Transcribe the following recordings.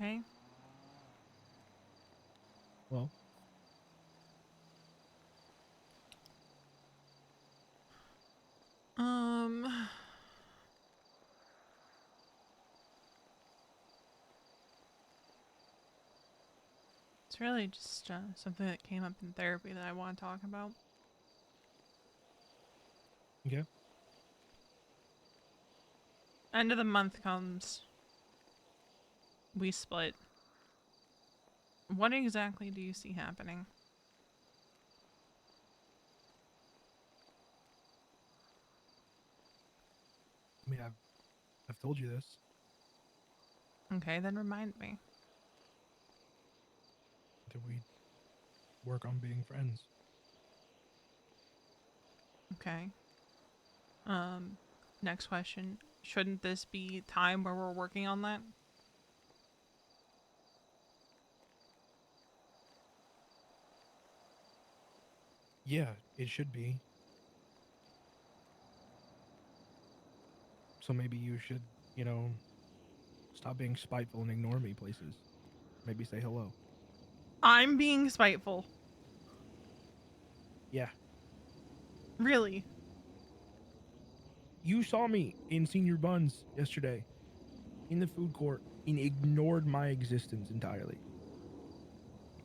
Okay. Well, Um, it's really just something that came up in therapy that I want to talk about. okay. End of the month comes, we split. What exactly do you see happening? I mean, I've told you this. Okay, then remind me. That we work on being friends. Okay. Um, Next question. Shouldn't this be time where we're working on that? Yeah, it should be. So maybe you should, you know, stop being spiteful and ignore me places. Maybe say hello. I'm being spiteful. Yeah. Really. You saw me in Senior Buns yesterday in the food court and ignored my existence entirely.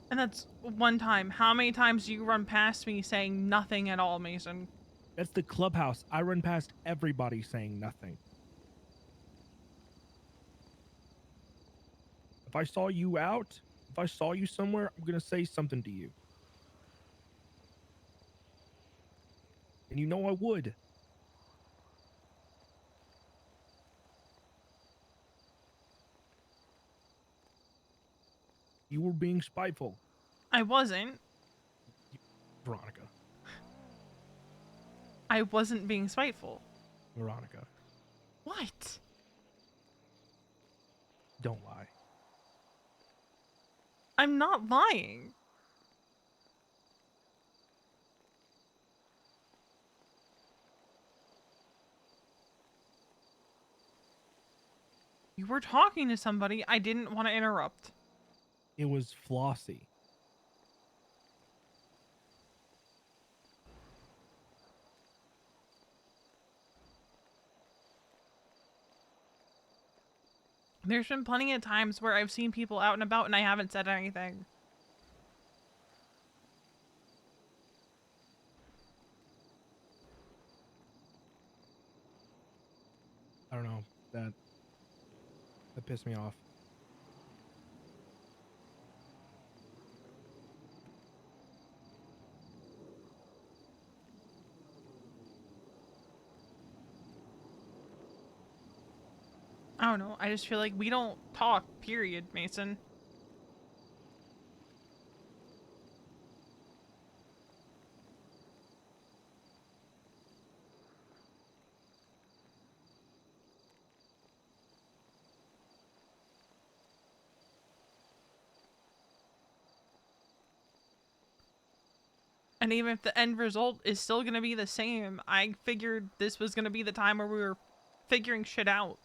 And that's one time. How many times do you run past me saying nothing at all, Mason? That's the clubhouse. I run past everybody saying nothing. If I saw you out, if I saw you somewhere, I'm going to say something to you. And you know I would. You were being spiteful. I wasn't. Veronica. I wasn't being spiteful. Veronica. What? Don't lie. I'm not lying. You were talking to somebody. I didn't want to interrupt. It was Flossie. There's been plenty of times where I've seen people out and about and I haven't said anything. I don't know. That that pissed me off. I don't know. I just feel like we don't talk, period, Mason. And even if the end result is still going to be the same, I figured this was going to be the time where we were figuring shit out.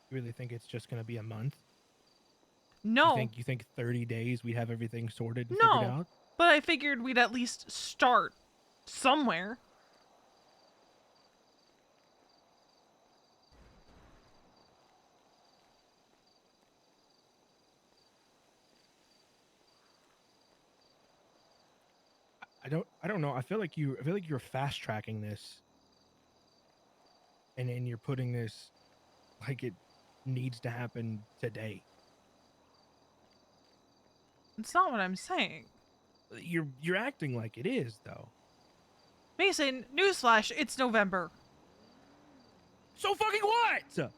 You really think it's just going to be a month? No, You think 30 days we'd have everything sorted and figured no. out? But I figured we'd at least start somewhere. I don't know. I feel like you're fast tracking this and then you're putting this like it needs to happen today. It's not what I'm saying. You're acting like it is though. Mason, newsflash, it's November. So fucking what?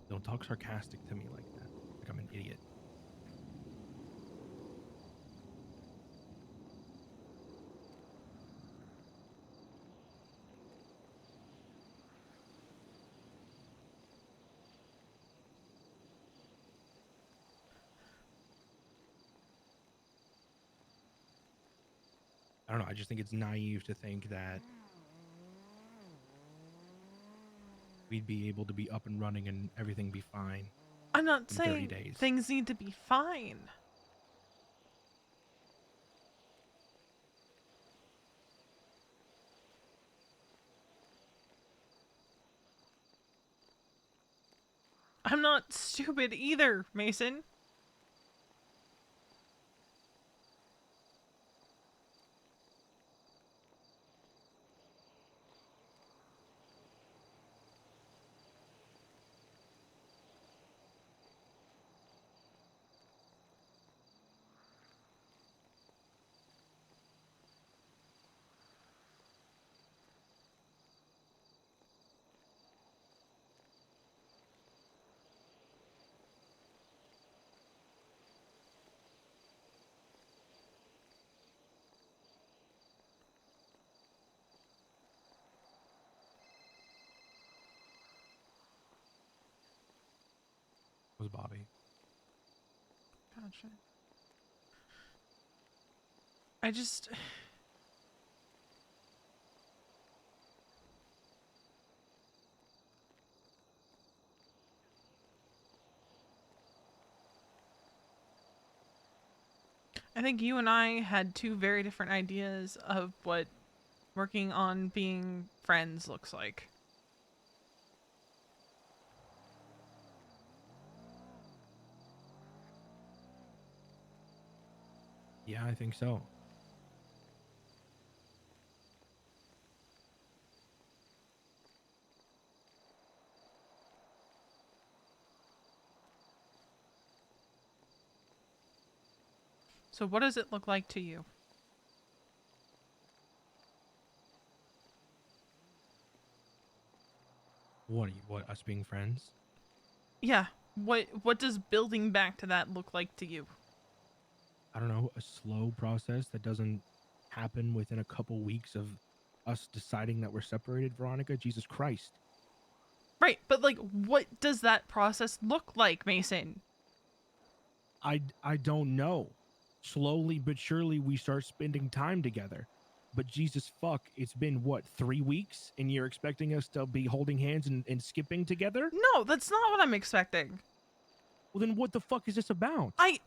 Don't talk sarcastic to me like that. Like I'm an idiot. I don't know. I just think it's naive to think that we'd be able to be up and running and everything be fine I'm not in 30 saying days. things need to be fine. I'm not stupid either, Mason. Was Bobby? Gotcha. I just. I think you and I had two very different ideas of what working on being friends looks like. Yeah, I think so. So, what does it look like to you? What are you? What, us being friends? Yeah. What does building back to that look like to you? I don't know, a slow process that doesn't happen within a couple weeks of us deciding that we're separated, Veronica. Jesus Christ. Right, but like what does that process look like, Mason? I don't know. Slowly but surely we start spending time together. But Jesus fuck, it's been what, 3 weeks? And you're expecting us to be holding hands and skipping together? No, that's not what I'm expecting. Well, then what the fuck is this about? I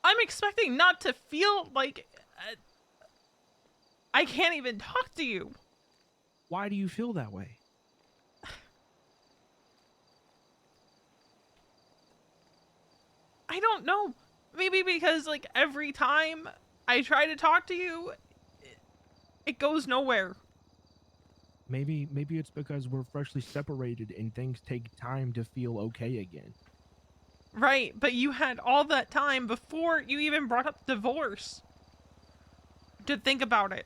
I'm expecting not to feel like I can't even talk to you. Why do you feel that way? I don't know. Maybe because like every time I try to talk to you, it goes nowhere. Maybe it's because we're freshly separated and things take time to feel okay again. Right, but you had all that time before you even brought up divorce to think about it.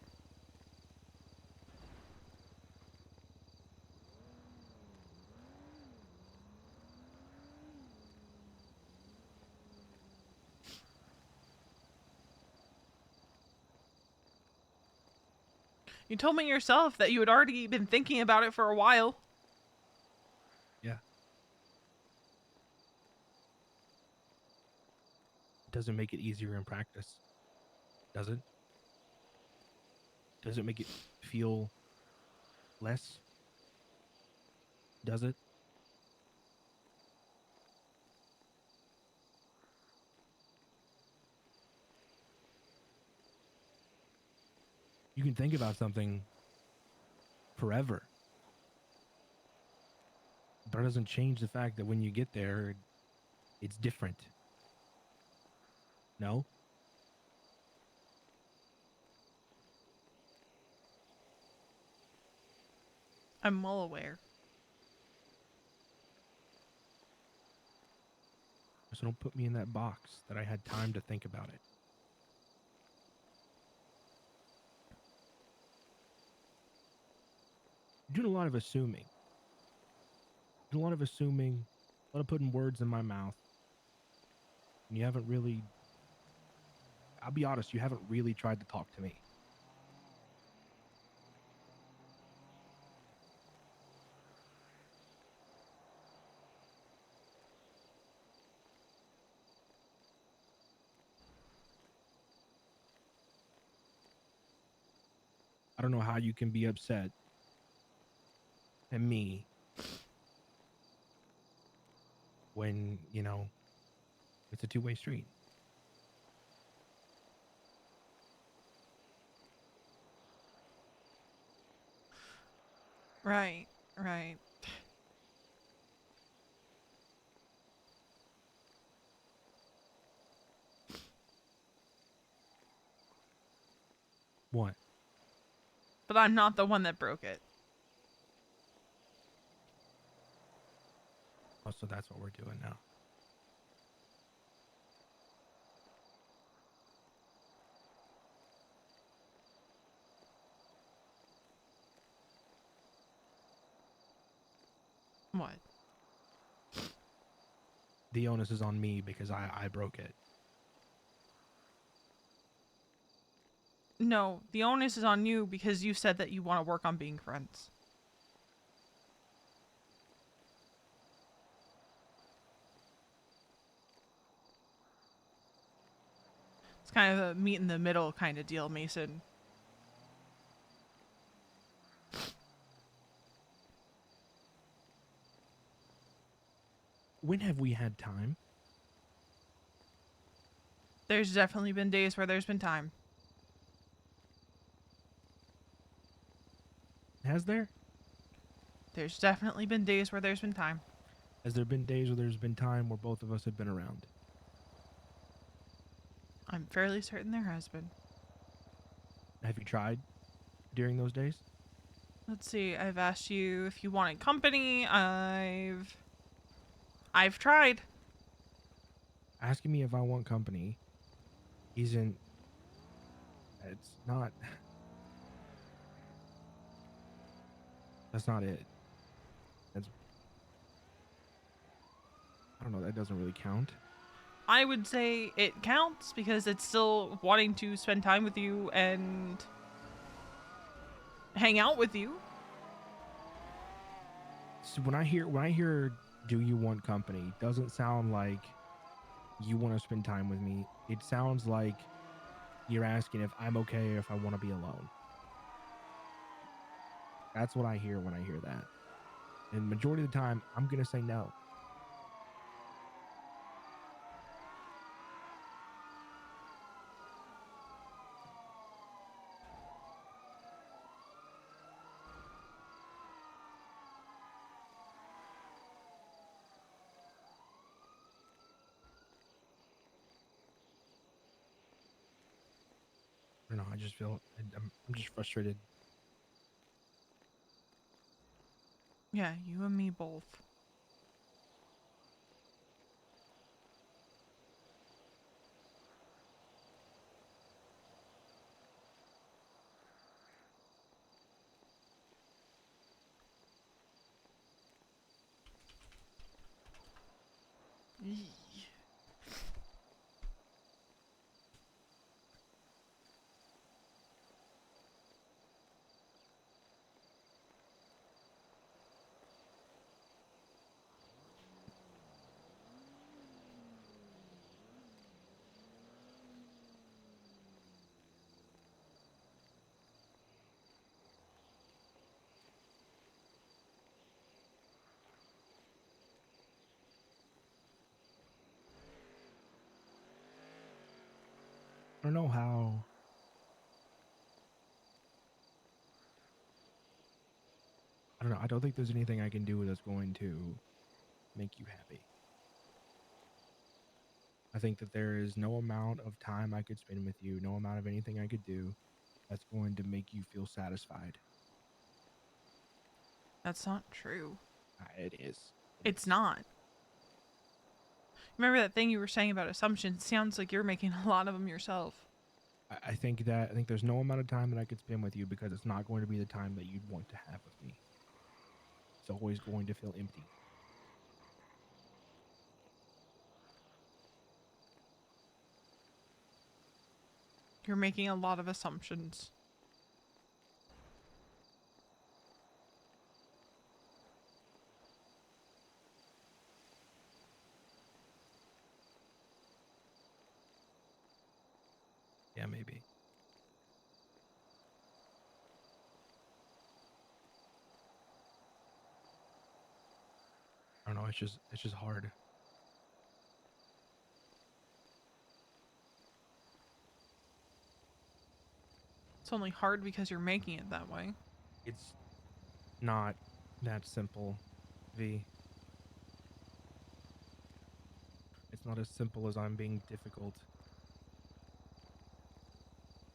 You told me yourself that you had already been thinking about it for a while. Yeah. It doesn't make it easier in practice, does it? Does it make it feel less? Does it? You can think about something forever, but it doesn't change the fact that when you get there, it's different. No? I'm well aware. So don't put me in that box that I had time to think about it. You're doing a lot of assuming. You're doing a lot of assuming, a lot of putting words in my mouth. And you haven't really, I'll be honest, you haven't really tried to talk to me. I don't know how you can be upset at me when, it's a two-way street. Right, right. What? But I'm not the one that broke it. Oh, so that's what we're doing now. What? The onus is on me because I broke it. No, the onus is on you because you said that you want to work on being friends. It's kind of a meet in the middle kind of deal, Mason. When have we had time? There's definitely been days where there's been time. Has there? There's definitely been days where there's been time. Has there been days where there's been time where both of us have been around? I'm fairly certain there has been. Have you tried during those days? Let's see. I've asked you if you wanted company. I've tried. Asking me if I want company isn't. It's not. That's not it. That's. I don't know. That doesn't really count. I would say it counts because it's still wanting to spend time with you and hang out with you. So when I hear do you want company, it doesn't sound like you want to spend time with me. It sounds like you're asking if I'm okay or if I want to be alone. That's what I hear when I hear that. And majority of the time, I'm going to say no. I don't know. I just feel I'm just frustrated. Yeah, you and me both. Eee. I don't know how. I don't know. I don't think there's anything I can do that's going to make you happy. I think that there is no amount of time I could spend with you, no amount of anything I could do that's going to make you feel satisfied. That's not true. It is. It's not. Remember that thing you were saying about assumptions? Sounds like you're making a lot of them yourself. I think there's no amount of time that I could spend with you because it's not going to be the time that you'd want to have with me. It's always going to feel empty. You're making a lot of assumptions. Yeah, maybe. it's just hard. It's only hard because you're making it that way. It's not that simple, V. It's not as simple as I'm being difficult.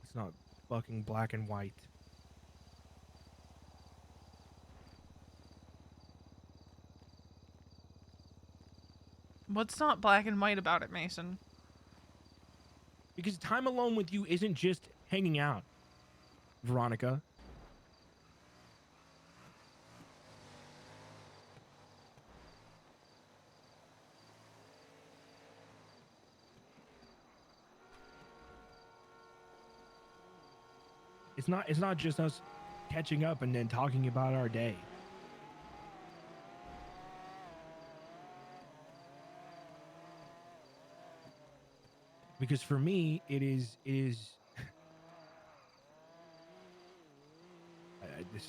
It's not fucking black and white. What's not black and white about it, Mason? Because time alone with you isn't just hanging out, Veronica. It's not just us catching up and then talking about our day. Because for me, it is this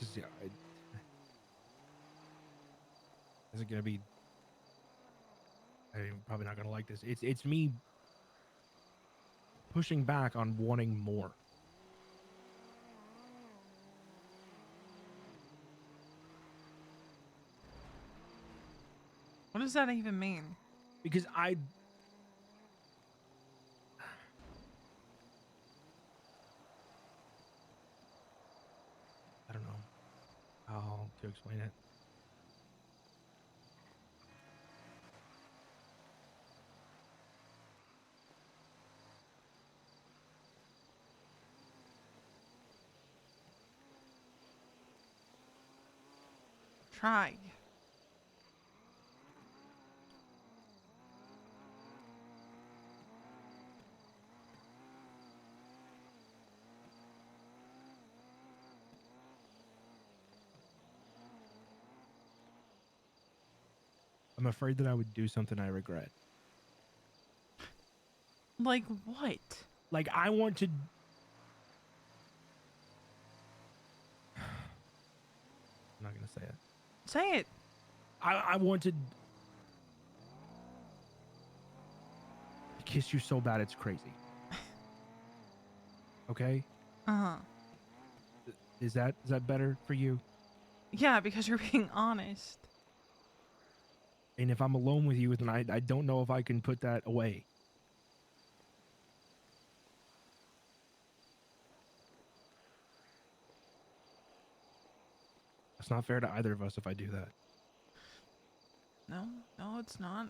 is is it gonna be? I'm probably not gonna like this. It's me pushing back on wanting more. What does that even mean? Because I don't know how to explain it. Try. I'm afraid that I would do something I regret. Like what? Like I want to. I'm not gonna say it. Say it. I want to kiss you so bad it's crazy. Okay? Uh-huh. Is that better for you? Yeah, because you're being honest. And if I'm alone with you, then I don't know if I can put that away. It's not fair to either of us if I do that. No, it's not.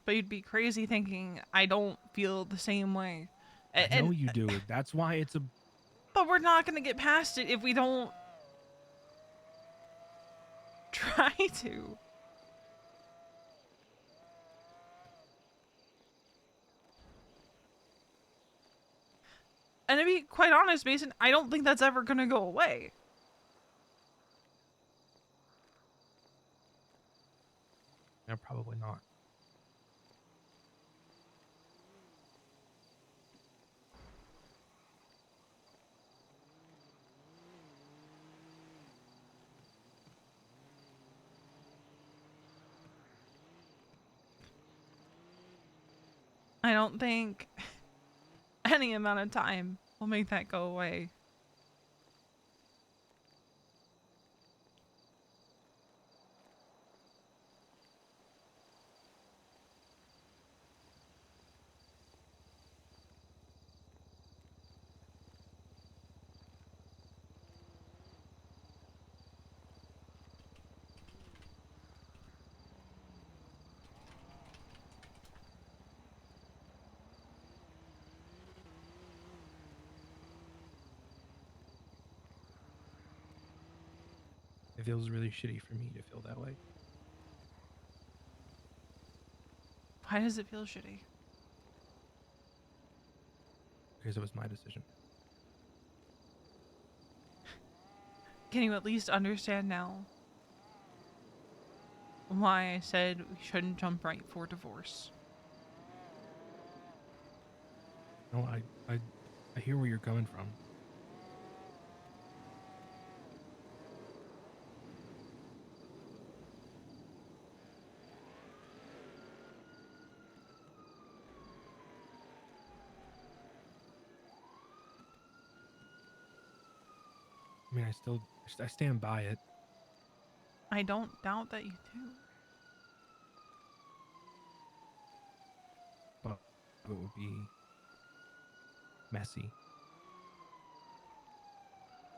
But you'd be crazy thinking I don't feel the same way. I know you do. That's why it's a. But we're not gonna get past it if we don't try to. And to be quite honest, Mason, I don't think that's ever gonna go away. No, probably not. I don't think any amount of time will make that go away. It feels really shitty for me to feel that way. Why does it feel shitty? Because it was my decision. Can you at least understand now why I said we shouldn't jump right for divorce? No, I hear where you're coming from. mean, I stand by it. I don't doubt that you do. But it would be messy,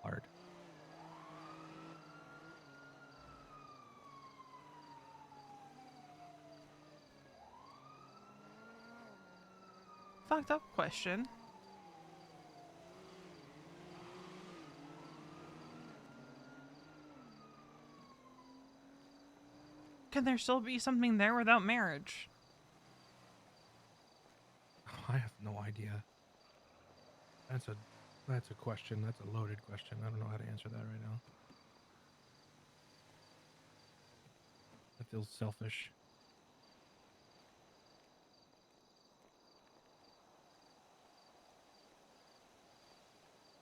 hard. Fucked up question. Can there still be something there without marriage? I have no idea. That's a question. That's a loaded question. I don't know how to answer that right now. That feels selfish.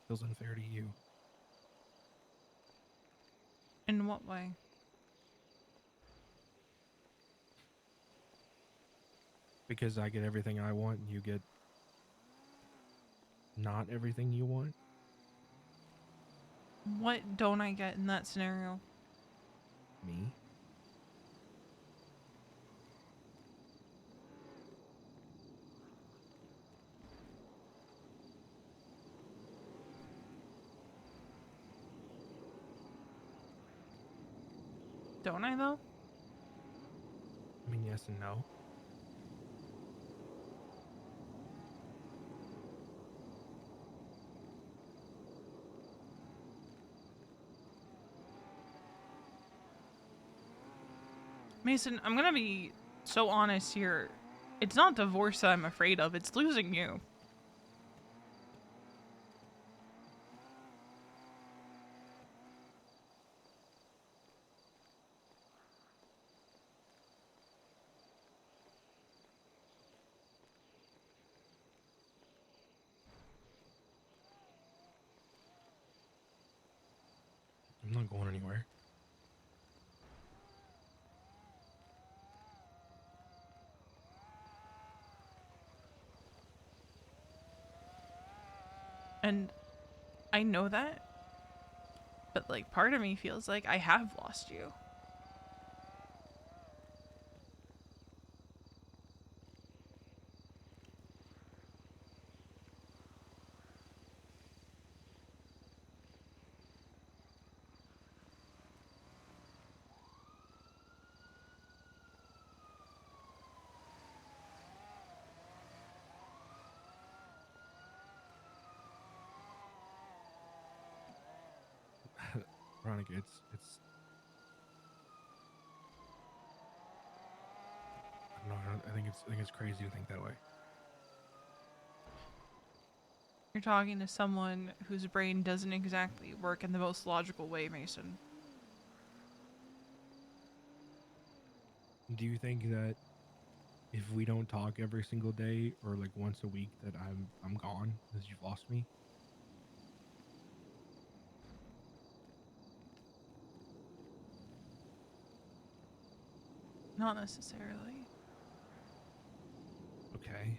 Feels unfair to you. In what way? Because I get everything I want and you get not everything you want. What don't I get in that scenario? Me? Don't I though? I mean, yes and no. Mason, I'm gonna be so honest here. It's not divorce that I'm afraid of, it's losing you. I'm not going anywhere. And I know that, but like part of me feels like I have lost you. Veronica, I don't know. I think it's crazy to think that way. You're talking to someone whose brain doesn't exactly work in the most logical way, Mason. Do you think that if we don't talk every single day or like once a week that I'm gone because you've lost me? Not necessarily. Okay.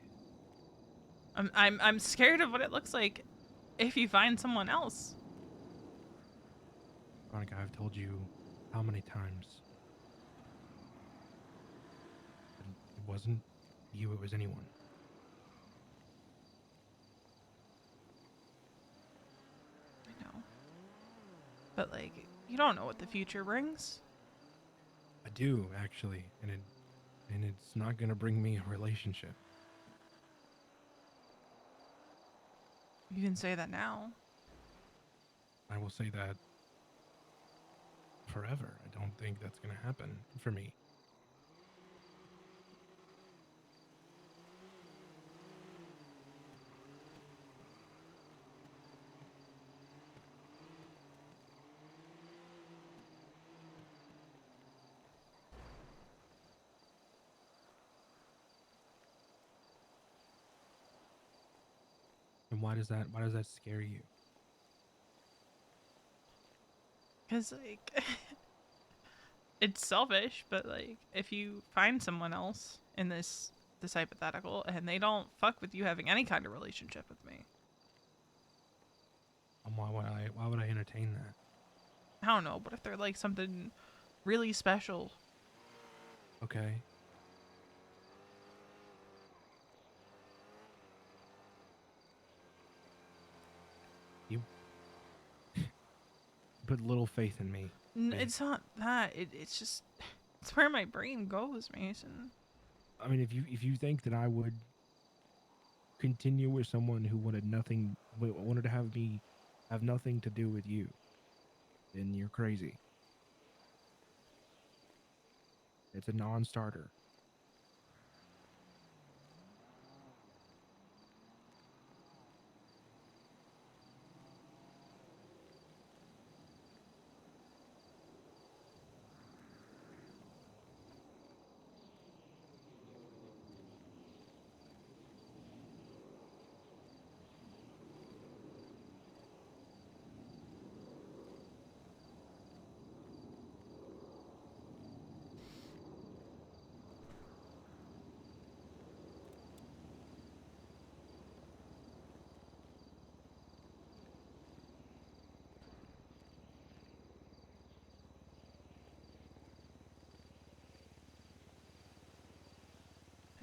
I'm scared of what it looks like if you find someone else. Veronica, I've told you how many times that it wasn't you, it was anyone. I know. But like, you don't know what the future brings. I do actually, and it's not gonna bring me a relationship. You can say that now. I will say that forever. I don't think that's gonna happen for me. And why does that scare you? Cause like, it's selfish, but like, if you find someone else in this hypothetical and they don't fuck with you having any kind of relationship with me, Why would I entertain that? I don't know, but if they're like something really special, Okay. You put little faith in me. Okay? it's not that. It's just it's where my brain goes, Mason. I mean, if you think that I would continue with someone who wanted to have me have nothing to do with you, then you're crazy. It's a non-starter.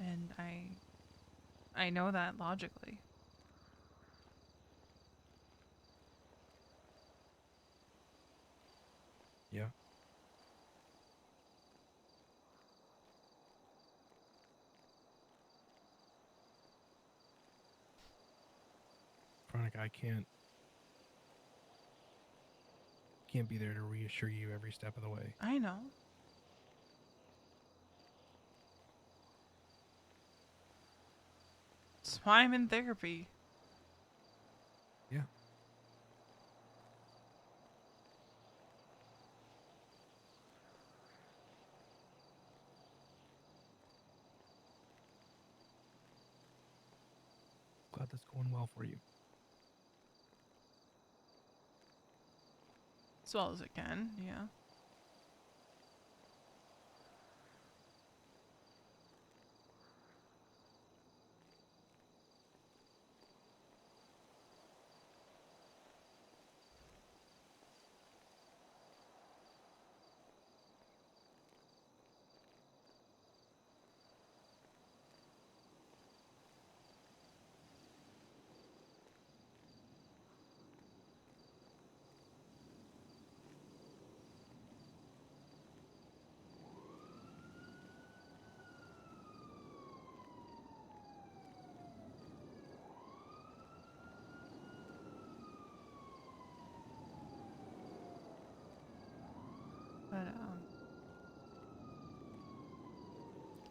And I know that logically. Yeah. Veronica, I can't be there to reassure you every step of the way. I know. That's why I'm in therapy. Yeah. Glad that's going well for you. As well as it can, yeah. But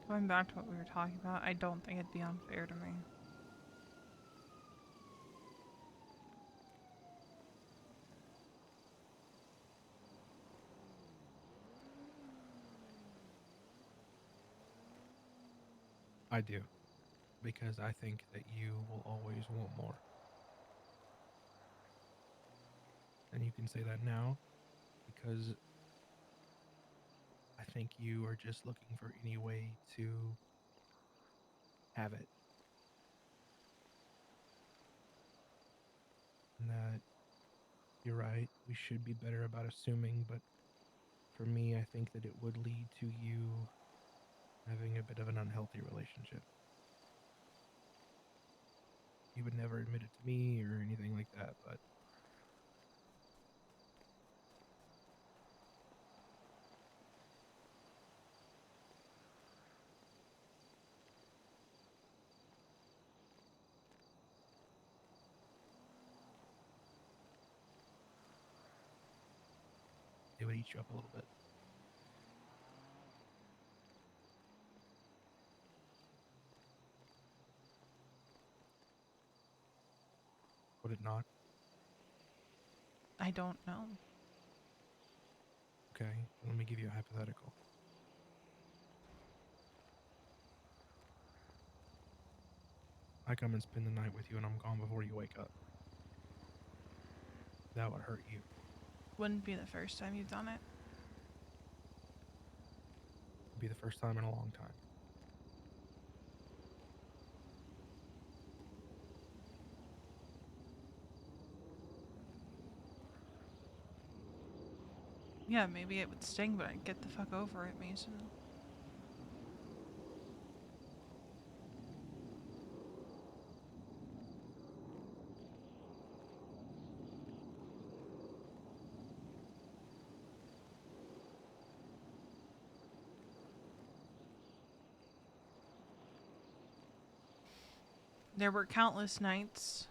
going back to what we were talking about, I don't think it'd be unfair to me. I do. Because I think that you will always want more. And you can say that now because I think you are just looking for any way to have it. And that you're right. We should be better about assuming, but for me, I think that it would lead to you having a bit of an unhealthy relationship. You would never admit it to me or anything like that, but it would eat you up a little bit. Would it not? I don't know. Okay, let me give you a hypothetical. I come and spend the night with you and I'm gone before you wake up. That would hurt you. Wouldn't be the first time you've done it. It'd be the first time in a long time. Yeah, maybe it would sting, but I'd get the fuck over it, Mason. There were countless nights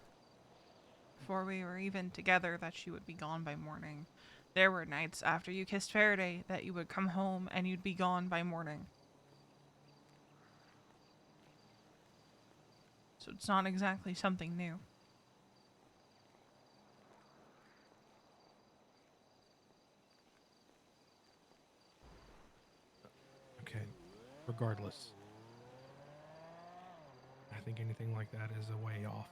before we were even together that she would be gone by morning. There were nights after you kissed Faraday that you would come home and you'd be gone by morning. So it's not exactly something new. Okay, regardless, I think anything like that is a way off.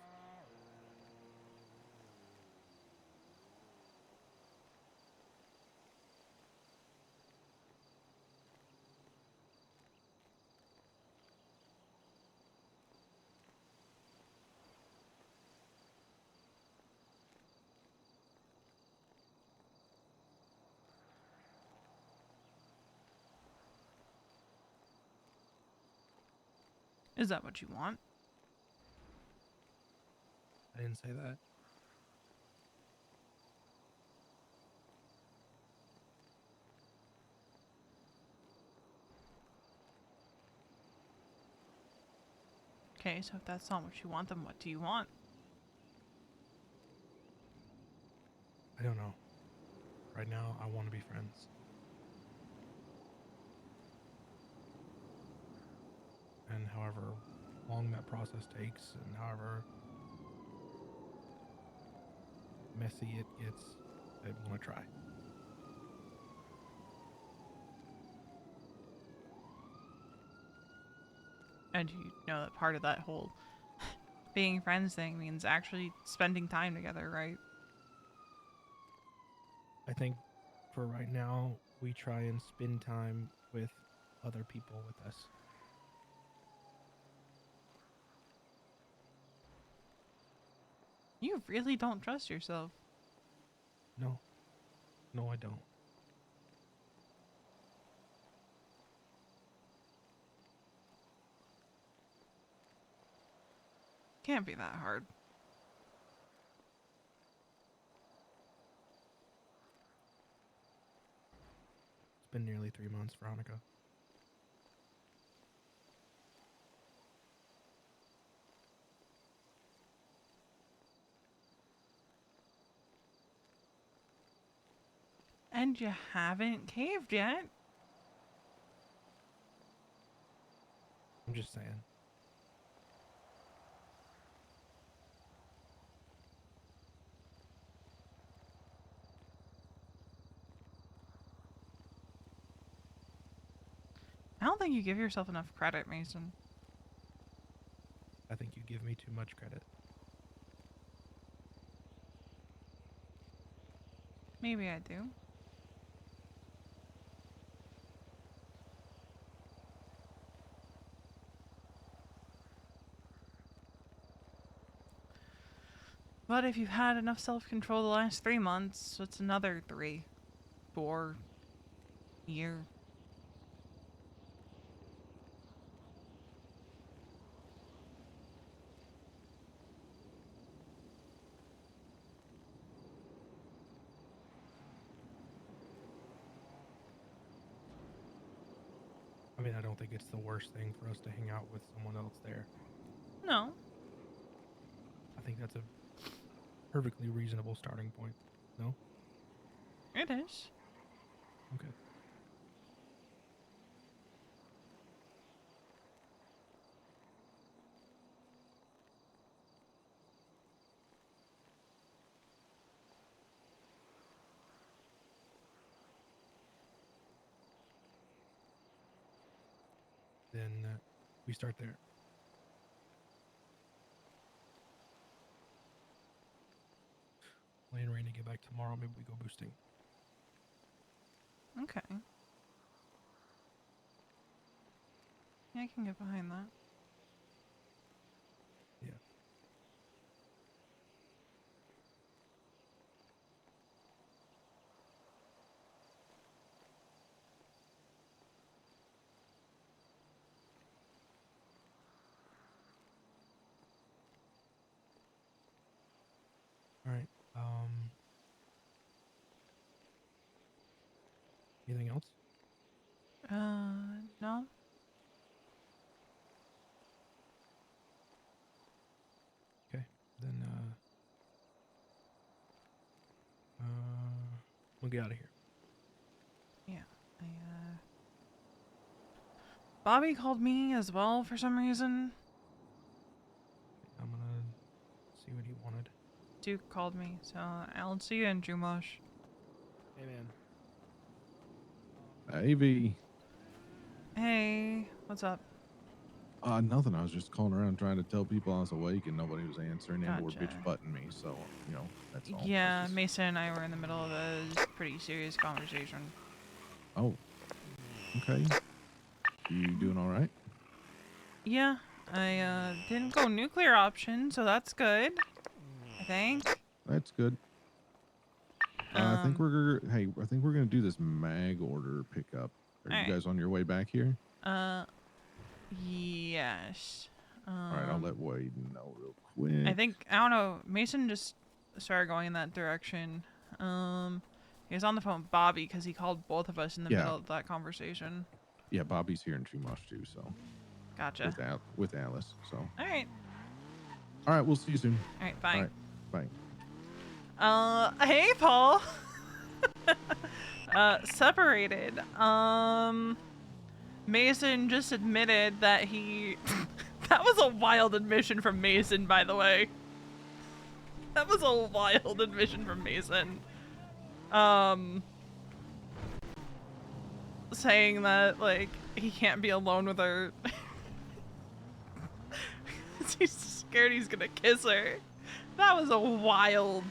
Is that what you want? I didn't say that. Okay, so if that's not what you want, then what do you want? I don't know. Right now, I want to be friends. And however long that process takes, and however messy it gets, I want to try. And you know that part of that whole being friends thing means actually spending time together, right? I think for right now, we try and spend time with other people with us. You really don't trust yourself. No, no, I don't. Can't be that hard. It's been nearly 3 months, Veronica. And you haven't caved yet. I'm just saying. I don't think you give yourself enough credit, Mason. I think you give me too much credit. Maybe I do. But if you've had enough self-control the last 3 months, what's another 3, 4 year? I mean, I don't think it's the worst thing for us to hang out with someone else there. No, I think that's a perfectly reasonable starting point. No? it is. Okay. Then we start there. Lane Rain to get back tomorrow. Maybe we go boosting. Okay. Yeah, I can get behind that. Yeah. Anything else? No. Okay. Then we'll get out of here. Yeah. Bobby called me as well for some reason. I'm gonna see what he wanted. Duke called me, so I'll see you in Jumosh. Hey man. Hey, V. Hey, what's up? Nothing. I was just calling around trying to tell people I was awake and nobody was answering and or Gotcha. bitch butting me. So, you know, that's all. Yeah, Mason and I were in the middle of a pretty serious conversation. Oh, okay. You doing all right? Yeah, I didn't go nuclear option, so that's good. I think. That's good. I think we're gonna do this mag order pickup. Are you alright. guys on your way back here? Yes. All right, I'll let Wade know real quick. I think, I don't know, Mason just started going in that direction. He was on the phone with Bobby because he called both of us in the middle of that conversation. Yeah, Bobby's here in Chumash too, so. Gotcha. With Alice, so. Alright. All right, we'll see you soon. Alright, bye. All right, bye. Hey, Paul. Separated. Mason just admitted that he... That was a wild admission from Mason, by the way. That was a wild admission from Mason. Saying that, like, he can't be alone with her. He's scared he's gonna kiss her. That was a wild...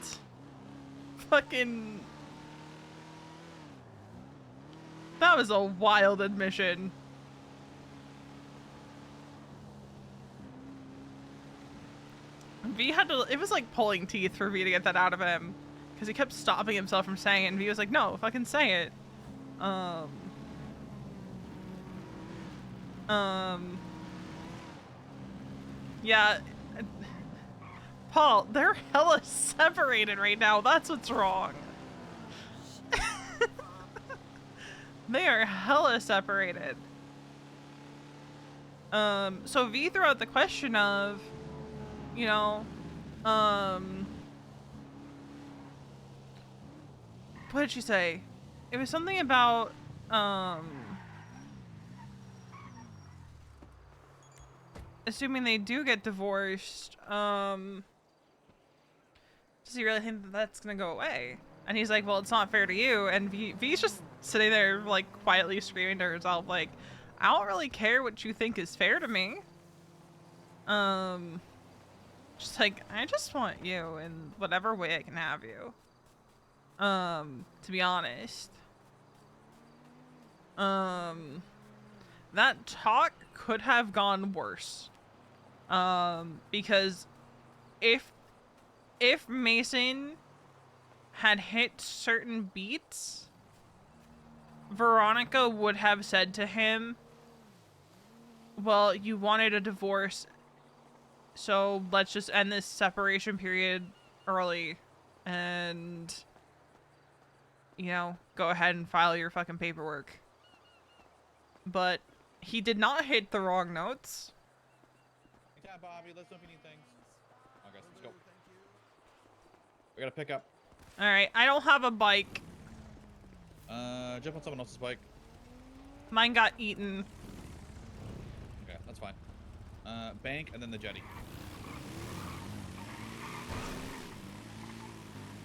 fucking... That was a wild admission. V had to, it was like pulling teeth for V to get that out of him. Because he kept stopping himself from saying it, and V was like, no, fucking say it. Yeah. Paul, they're hella separated right now. That's what's wrong. They are hella separated. So V threw out the question of, you know, what did she say? It was something about, assuming they do get divorced, does he really think that that's gonna go away? And he's like, well, it's not fair to you. And V's just sitting there, like, quietly screaming to herself, like, I don't really care what you think is fair to me. Just like, I just want you in whatever way I can have you. To be honest. That talk could have gone worse. Because if Mason had hit certain beats, Veronica would have said to him, well, you wanted a divorce, so let's just end this separation period early and, you know, go ahead and file your fucking paperwork. But he did not hit the wrong notes. Yeah, Bobby, let's know if you need things. Okay, let's go. We gotta pick up. Alright, I don't have a bike. Jump on someone else's bike. Mine got eaten. Okay, that's fine. Bank and then the jetty.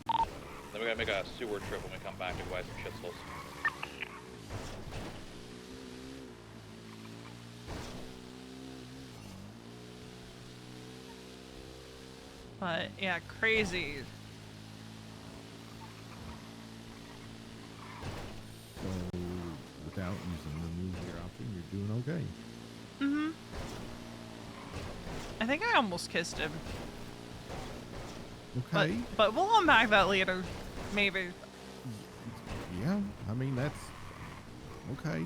Then we gotta make a sewer trip when we come back and buy some shitfuls. But, yeah, crazy. So, without using the nuclear option, you're doing okay. Mm-hmm. I think I almost kissed him. Okay. But we'll unpack that later. Maybe. Yeah, I mean, that's okay.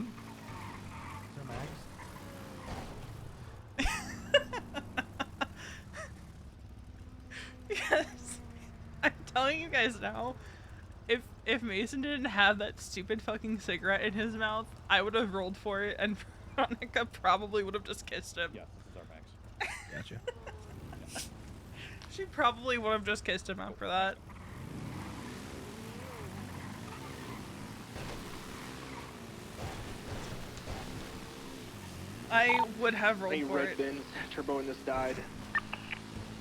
Yes. I'm telling you guys now, if if Mason didn't have that stupid fucking cigarette in his mouth, I would have rolled for it, and Veronica probably would have just kissed him. Yes, this is our max. Gotcha. She probably would have just kissed him after that. I would have rolled Any for red it. bins, turbo in this died.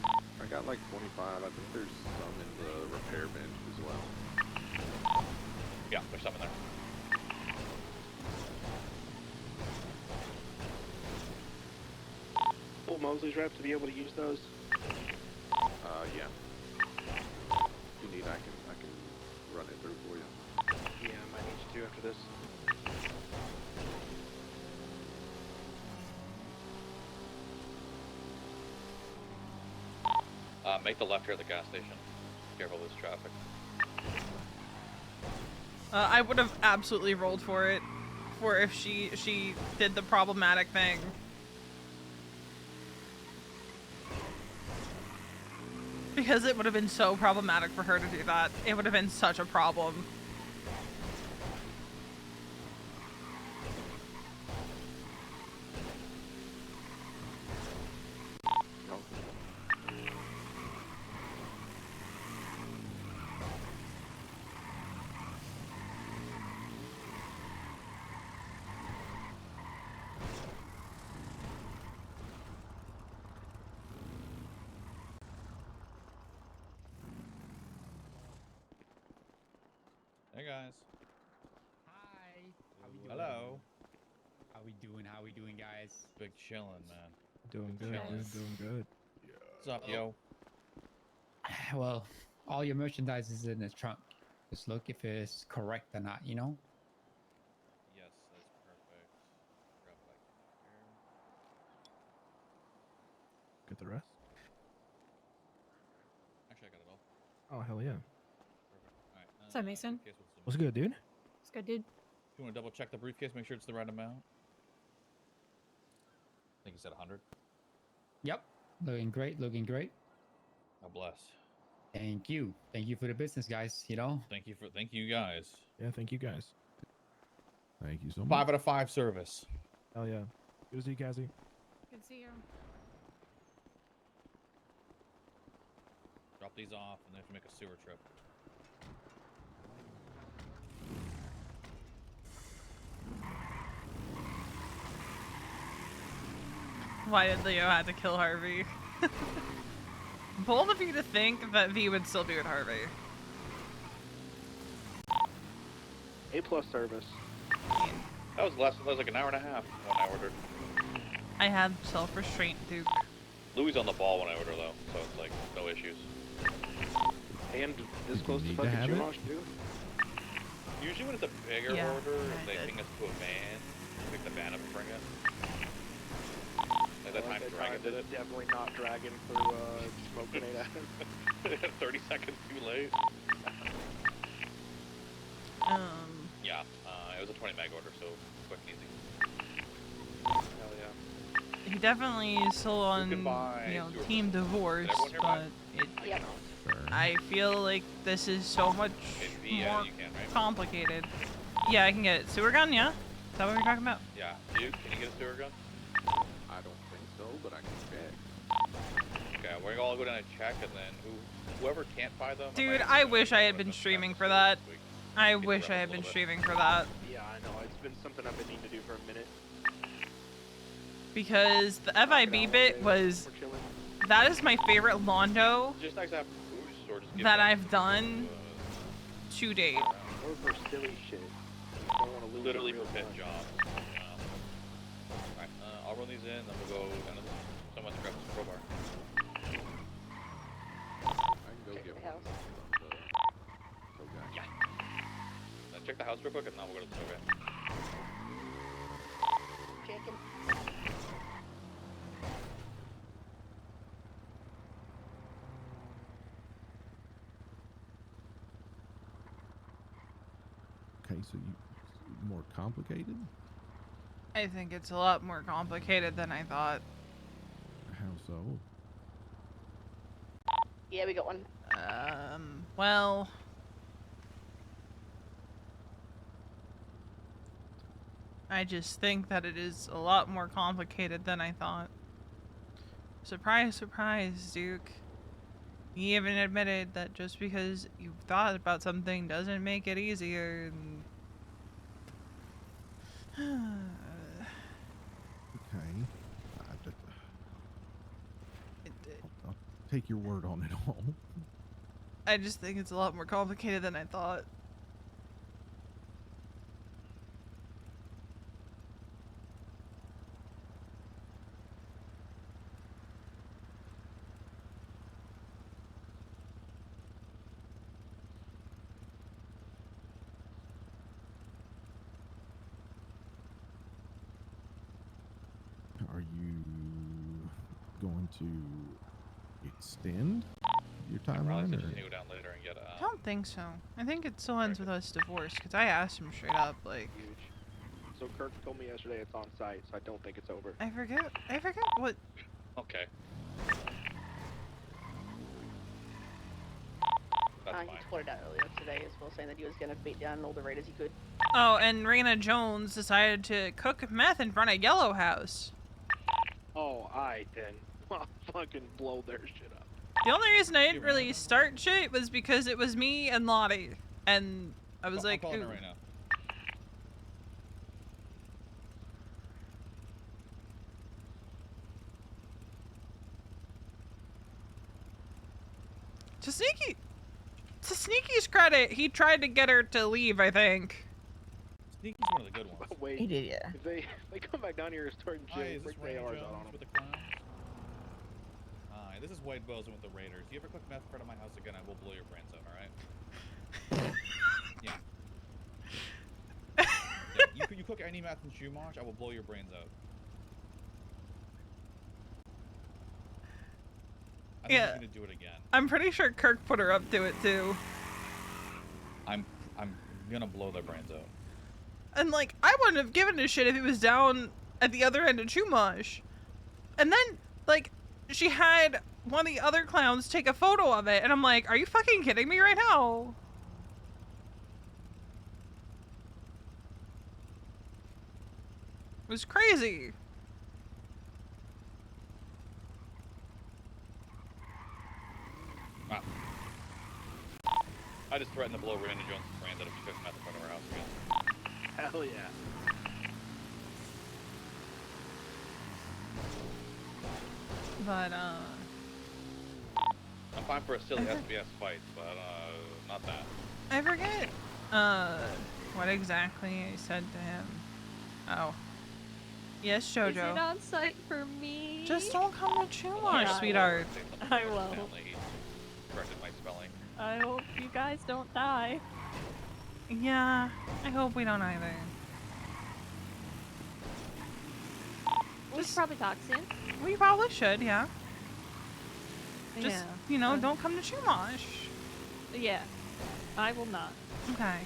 I got like 25. I think there's some in the repair bench as well. Yeah, there's some in there. Full Mosley's rep to be able to use those. Yeah. If you need, I can run it through for you. Yeah, I might need you to after this. Make the left here at the gas station. Careful of this traffic. I would have absolutely rolled for it, for if she did the problematic thing. Because it would have been so problematic for her to do that. It would have been such a problem. No. Hey guys. Hi. How we doing? Hello. How we doing? How we doing, guys? Big chillin', man. Doing good, Chilling. dude. Doing good. What's up, yo? Well, all your merchandise is in the trunk. Just look if it's correct or not, you know? Yes, that's perfect. Grab back here. Get the rest. Actually, I got it all. Oh hell yeah. Perfect. All right. What's up, Mason? briefcase with some- What's good, dude? It's good, dude. You want to double check the briefcase, make sure it's the right amount? I think you said 100. Yep. Looking great. Looking great. Oh, bless. Thank you. Thank you for the business, guys. You know? Thank you guys. Yeah, thank you guys. Thank you so much. 5 out of 5 service. Hell yeah. Good to see you, Cassie. Good to see you. Drop these off and then have to make a sewer trip. Why did Leo have to kill Harvey? Bold of you to think that V would still be with Harvey. A+ service. That was less. That was like an hour and a half when I ordered. I had self-restraint, Duke. Louis on the ball when I order though, so it's like no issues. And this you close to need to fucking have it? Chumash, too. Usually when it's a bigger Yeah, order, I they did. ping us to a van, pick the van up and bring it. Like that I time like Dragon did it. Definitely not Dragon for smoke grenade at him. 30 seconds too late. Yeah, it was a 20 meg order, so quick and easy. Hell yeah. He definitely is still on, can buy you know, sewer team divorce, everyone here buy? but it, Yep. Sure. I feel like this is so much Okay, V, yeah, more you can, right? complicated. Yeah, I can get it. Sewer gun, yeah? Is that what we're talking about? Yeah, you can you get a sewer gun? I don't think so, but I can check. Okay, we're all go down and check, and then whoever can't buy them. Dude, might I just wish I had let been them streaming check for this that. week. I Get wish I around had a been little bit. streaming for that. Yeah, I know. It's been something I've been needing to do for a minute. Because the Knock it FIB out one bit day, was, we're chilling. that is my favorite Londo Just nice to have boost, or just give that them I've done to, to date. Or for silly shit. Don't want to lose literally it for real pit time. jobs. Alright, I'll run these in, then we'll go down to someone to grab this crowbar. I can go Check get the one house. from the tow guy. Yeah. Check the house real quick, and then we'll go to the tow guy. Chicken. Okay, so you more complicated? I think it's a lot more complicated than I thought. How so? Yeah, we got one. Well, I just think that it is a lot more complicated than I thought. Surprise, surprise, Duke. He even admitted that just because you thought about something doesn't make it easier. And... Okay. I'll take your word on it all. I just think it's a lot more complicated than I thought. Are you going to extend your timeline? Probably Or? just go down later and get I don't think so. I think it still ends with us divorced, because I asked him straight up, like... Huge. So Kirk told me yesterday it's on site, so I don't think it's over. I forget what... Okay. That's He fine. tweeted out earlier today as well, saying that he was gonna beat down all the raiders he could. Oh, and Raina Jones decided to cook meth in front of Yellow House. Oh, I then. I'll fucking blow their shit up. The only reason I didn't really start shit was because it was me and Lottie. And I was like, I'm calling ooh. her right now. To Sneaky's credit, he tried to get her to leave, I think. Sneaky's one of the good ones. But wait, He did, yeah. if they come back down here and start Hi, jail, is this break the Raina ARs Jones out on them. with the clowns? Hi, this is Wade Bozeman with the Raiders. You ever cook meth in front of my house again, I will blow your brains out, alright? Yeah. Yeah, you cook any meth in Chumash, I will blow your brains out. I think Yeah. he's gonna do it again. I'm pretty sure Kirk put her up to it too. I'm gonna blow their brains out. And like, I wouldn't have given a shit if it was down at the other end of Chumash. And then, like, she had one of the other clowns take a photo of it, and I'm like, are you fucking kidding me right now? It was crazy. Wow. I just threatened to blow Randy Jones' brains out if she cooks meth in front of her house again. Hell yeah. But, I'm fine for a silly SBS fight, but not that. I forget, what exactly I said to him. Oh. Yes, Is it Jojo. on site for me? Just don't come to Chumash, Yeah. sweetheart. I will. He corrected my spelling. I hope you guys don't die. Yeah, I hope we don't either. We should probably talk soon. We probably should, yeah. Just, yeah. you know, don't come to Chumash. Yeah. I will not. Okay.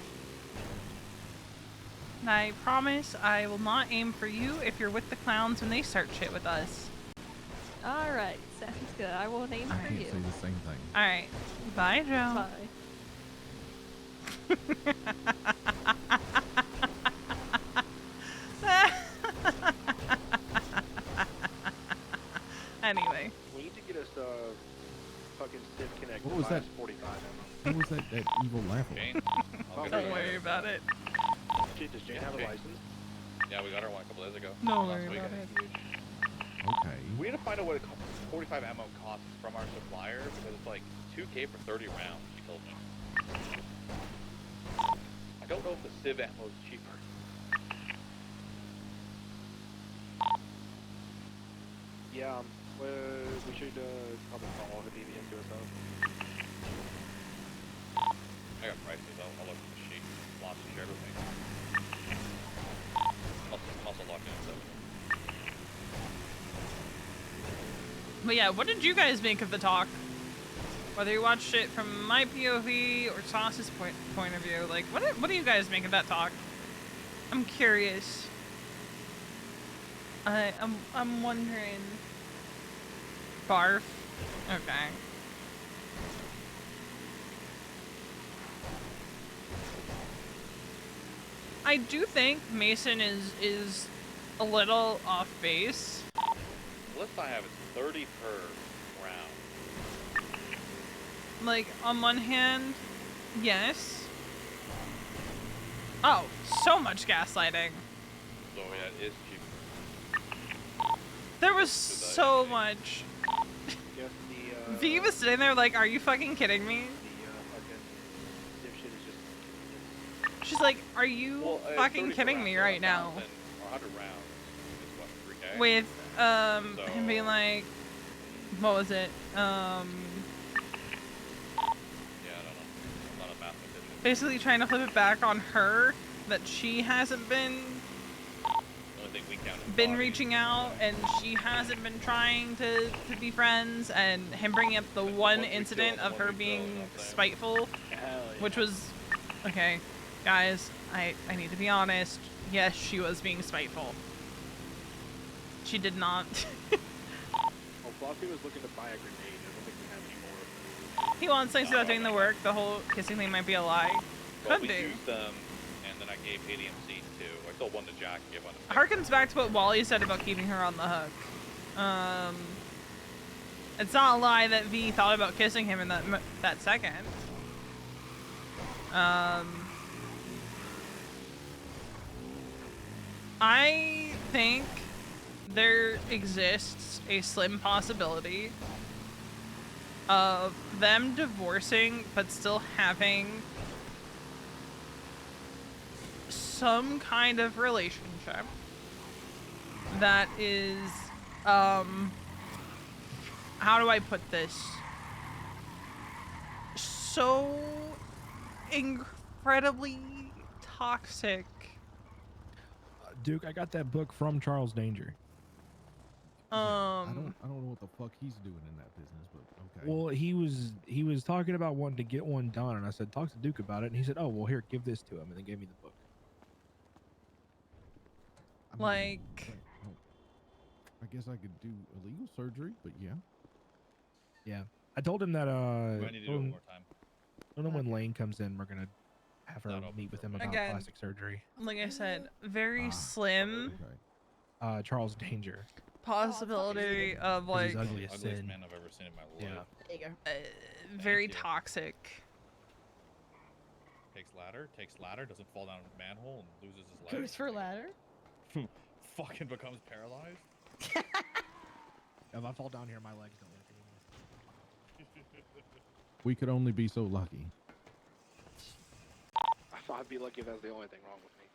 And I promise I will not aim for you if you're with the clowns when they start shit with us. Alright, sounds good. I won't aim I for can't you. say the same thing. Alright. Bye, Joe. Bye. Anyway. We need to get us fucking Civ Connect. What was that? 45 ammo. What was that evil laugh? Jane? I'll get her Don't later. worry about it. Shit, does Jane Yeah, have a Jane. license? Yeah, we got her one a couple days ago. Don't Last worry week. about it. Okay. We need to find out what 45 ammo costs from our supplier because it's like 2K for 30 rounds, she told me. I don't know if the Civ ammo is cheaper. Yeah, we should probably call the DV into us though. I got prices, I'll look at the sheet. Lots of shared with me. Also locked in at 7. But yeah, what did you guys make of the talk? Whether you watched it from my POV or Sauce's point of view, like, what do you guys make of that talk? I'm curious. I'm wondering. Barf. Okay. I do think Mason is a little off base. The list I have is 30 per round. Like, on one hand, yes. Oh, so much gaslighting. So yeah, it is cheap. There was so much. Yes, the V was sitting there like, are you fucking kidding me? fucking dipshit is just She's like, are you Well, fucking 30 per kidding round, me so right now? 1,000 or 100 rounds is what, 3K? With, So- him being like, what was it? Yeah, I don't know. I'm not a mathematician. Basically trying to flip it back on her that she hasn't been The only thing we count is bodies. reaching out and she hasn't been trying to be friends, and him bringing up the one What we incident kill, of what her we kill, being you know what I'm saying? spiteful, hell yeah. which was okay, guys, I need to be honest, yes, she was being spiteful. She did not. Oh, Floppy was looking to buy a grenade. I don't think we have any more. He wants things without doing the work. The whole kissing thing might be a lie. Well, Could we be. used them, and then I gave ADMC too. I stole one to Jack and gave one to Harkens back to what Wally said about keeping her on the hook. It's not a lie that V thought about kissing him in that second. I think there exists a slim possibility of them divorcing but still having some kind of relationship that is, how do I put this? So incredibly toxic. Duke, I got that book from Charles Danger. I don't know what the fuck he's doing in that business, but okay. Well, he was talking about wanting to get one done, and I said, talk to Duke about it, and he said, oh, well, here, give this to him, and then gave me the book. I mean, like, well, I guess I could do illegal surgery, but yeah. Yeah. I told him that, Do I need to do it one more time? I don't know when Lane comes in, we're going to have her Not open meet with for him me. about Again. plastic surgery. like I said, very slim Okay. Charles Danger. possibility of 'Cause he's like ugly as Ugliest sin. man I've ever seen in my life. Yeah. There you go. very you. toxic. Takes ladder, doesn't fall down a manhole and loses his Goes legs. for ladder. Fucking becomes paralyzed. If I fall down here, my legs don't work anymore. We could only be so lucky. I thought I'd be lucky if that's the only thing wrong with me.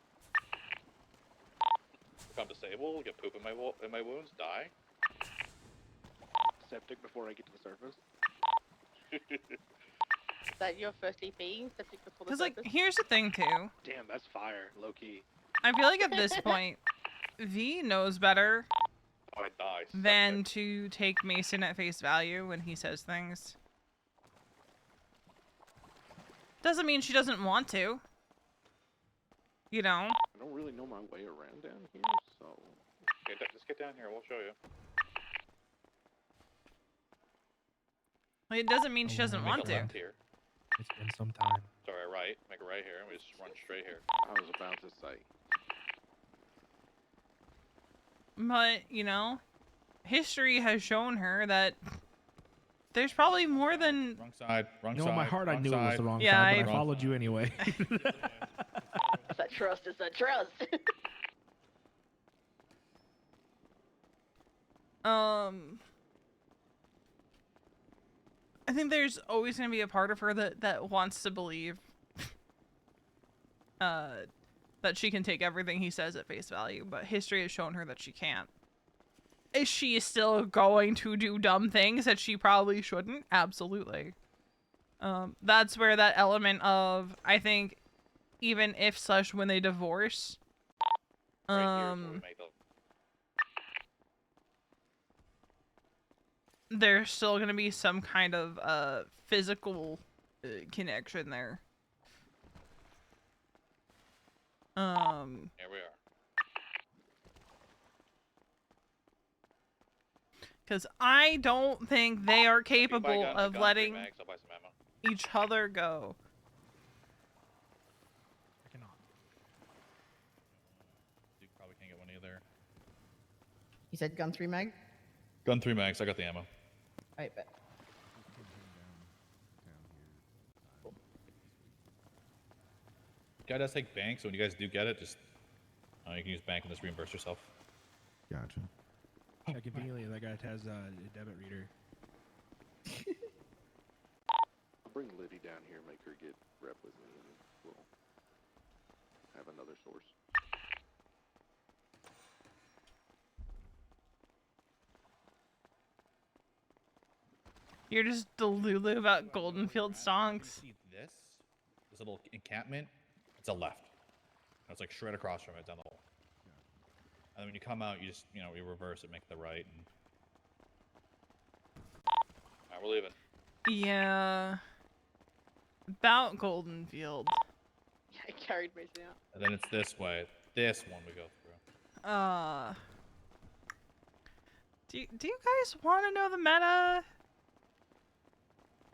Become disabled, get poop in my wounds, die. Septic before I get to the surface. Is that your first EP? Septic before the Because like, surface? here's the thing too. Damn, that's fire, low key. I feel like at this point, V knows better Oh, I die. than to take Mason at face value when he says things. Doesn't mean she doesn't want to. You know? I don't really know my way around down here, so Just get down here, we'll show you. Like, it doesn't mean she doesn't Make want Make a to. left here. It's been some time. Sorry, right. Make a right here, and we just run straight here. I was about to say. But, you know, history has shown her that there's probably more than... Wrong side, wrong You know, side. in my heart, I wrong knew it was side. the wrong Yeah, side, I- but I followed you anyway. It's that trust, it's that trust. I think there's always going to be a part of her that wants to believe that she can take everything he says at face value, but history has shown her that she can't. Is she still going to do dumb things that she probably shouldn't? Absolutely. That's where that element of, I think, even if / when they divorce, Right here is where we make the there's still going to be some kind of physical connection there. Here we are. Because I don't think they are If you buy capable gun- of gun, letting free mags, I'll buy some ammo. each other go. I cannot. You said gun 3 mag? Gun 3 mags. I got the ammo. Alright, bet. Guy does take bank, so when you guys do get it, just you can use bank and just reimburse yourself. Gotcha. Yeah, conveniently, that guy has a debit reader. I'll bring Liddy down here, make her get rep with me, and we'll have another source. You're just delulu about Goldenfield songs. You see this little encampment? It's a left. It's like straight across from it down the hole. And then when you come out, you just, you reverse it, make the right. And... Alright, we're leaving. Yeah. About Goldenfield. Yeah, I carried Mason out. And then it's this way. This one we go through. Do you guys want to know the meta?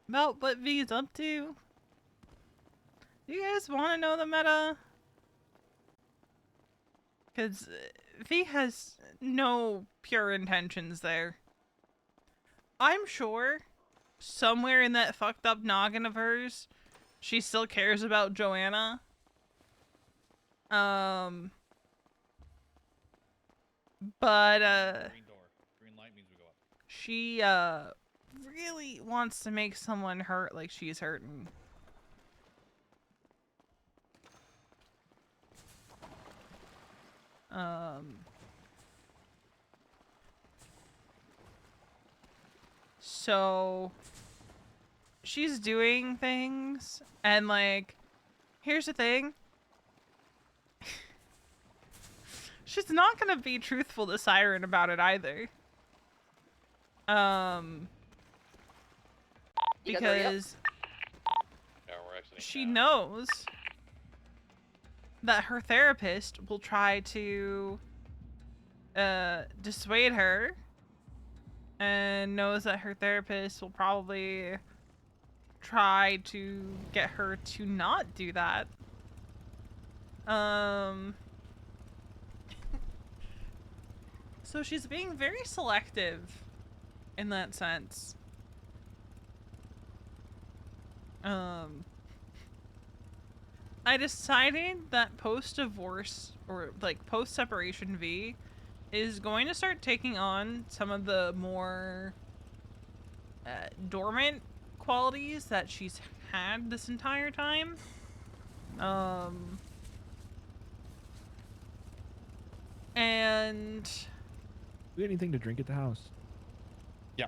About what V is up to? Do you guys want to know the meta? Because V has no pure intentions there. I'm sure somewhere in that fucked up noggin of hers, she still cares about Joanna. But, Green door. Green light means we go up. she, really wants to make someone hurt like she's hurting. So she's doing things, and like, here's the thing. She's not gonna be truthful to Siren about it either. Because Yeah, we're exiting she now. knows that her therapist will try to dissuade her, and knows that her therapist will probably try to get her to not do that. So she's being very selective in that sense. I decided that post-divorce, or like post-separation V, is going to start taking on some of the more dormant qualities that she's had this entire time. And We got anything to drink at the house? Yeah,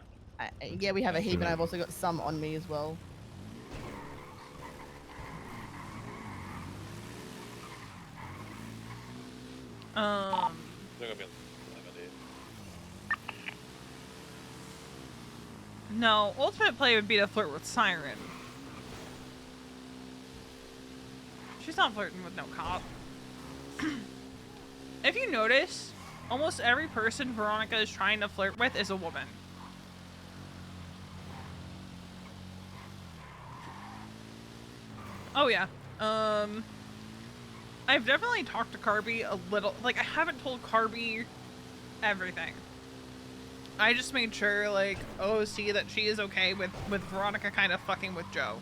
we have a heap, and I've also got some on me as well. They're gonna be limited. No, ultimate play would be to flirt with Siren. She's not flirting with no cop. If you notice, almost every person Veronica is trying to flirt with is a woman. Oh yeah. I've definitely talked to Carby a little. Like, I haven't told Carby everything. I just made sure, like, see that she is okay with Veronica kind of fucking with Joe.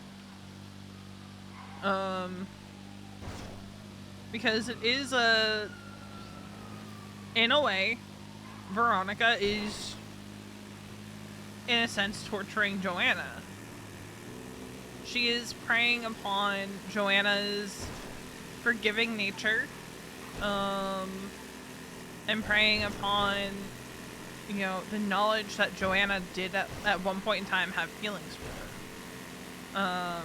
Because it is in a way, Veronica is, in a sense, torturing Joanna. She is preying upon Joanna's forgiving nature, and preying upon, the knowledge that Joanna did at one point in time have feelings for her.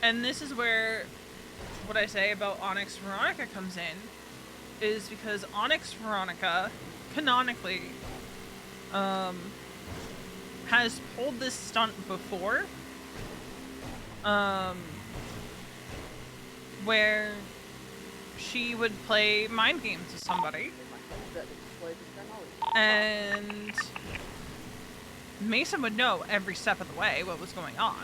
And this is where what I say about Onyx Veronica comes in, is because Onyx Veronica, canonically, has pulled this stunt before, where she would play mind games with somebody, and Mason would know every step of the way what was going on.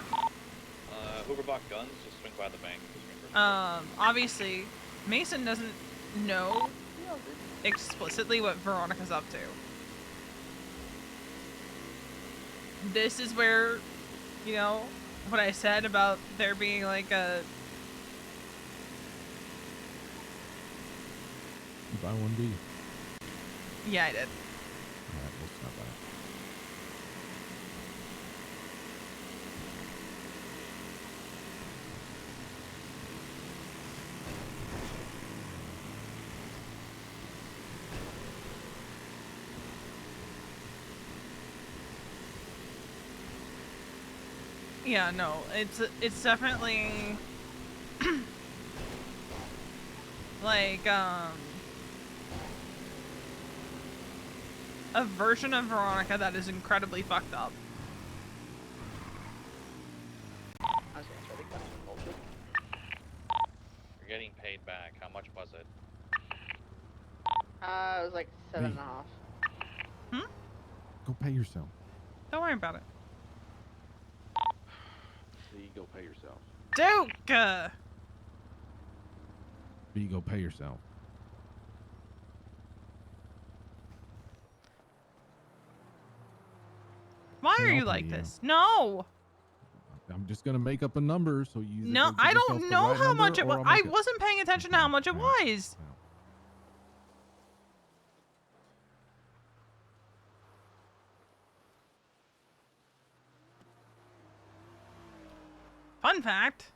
Whoever bought guns, just swing by the bank. Just reimburse Obviously, Mason doesn't know explicitly what Veronica's up to. This is where, you know, what I said about there being like a... You buy one B. Yeah, I did. Alright, we'll stop by. Yeah, no, it's definitely like a version of Veronica that is incredibly fucked up. I was gonna try to cut some bullshit. You're getting paid back. How much was it? It was like 7.5. Go pay yourself. Don't worry about it. See, go pay yourself. Duke! B, go pay yourself. Why Hey, are I'll you pay like you. this? No! I'm just gonna make up a number so you. No, give I yourself don't the know right how number, much it or was. I'll I make it. wasn't paying attention to how much it was. Fun fact.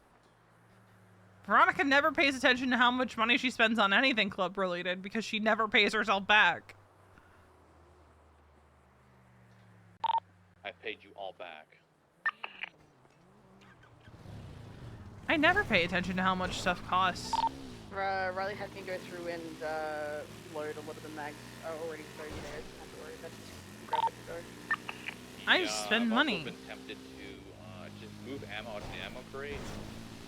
Veronica never pays attention to how much money she spends on anything club related because she never pays herself back. I paid you all back. I never pay attention to how much stuff costs. Riley had me go through and load a lot of the mags already, so you know, don't have to worry about it. Grab it and go. I just spend I've money. also been tempted to just move ammo out of the ammo crate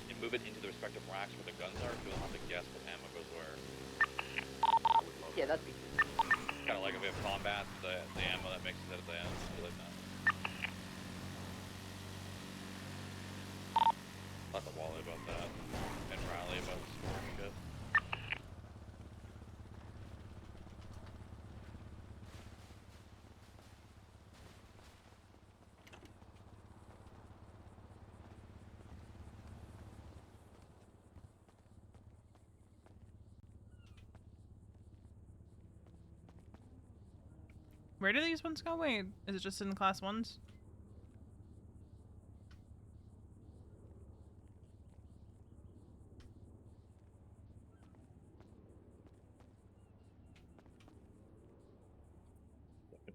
and move it into the respective racks where the guns are, so you'll have to guess what ammo goes where. Yeah, that'd be Kind of like if we have combat, the ammo that mixes it at the end, something like that. Talk to Wally about that, and Riley about some more shit. Where do these ones go? Wait, is it just in the class ones?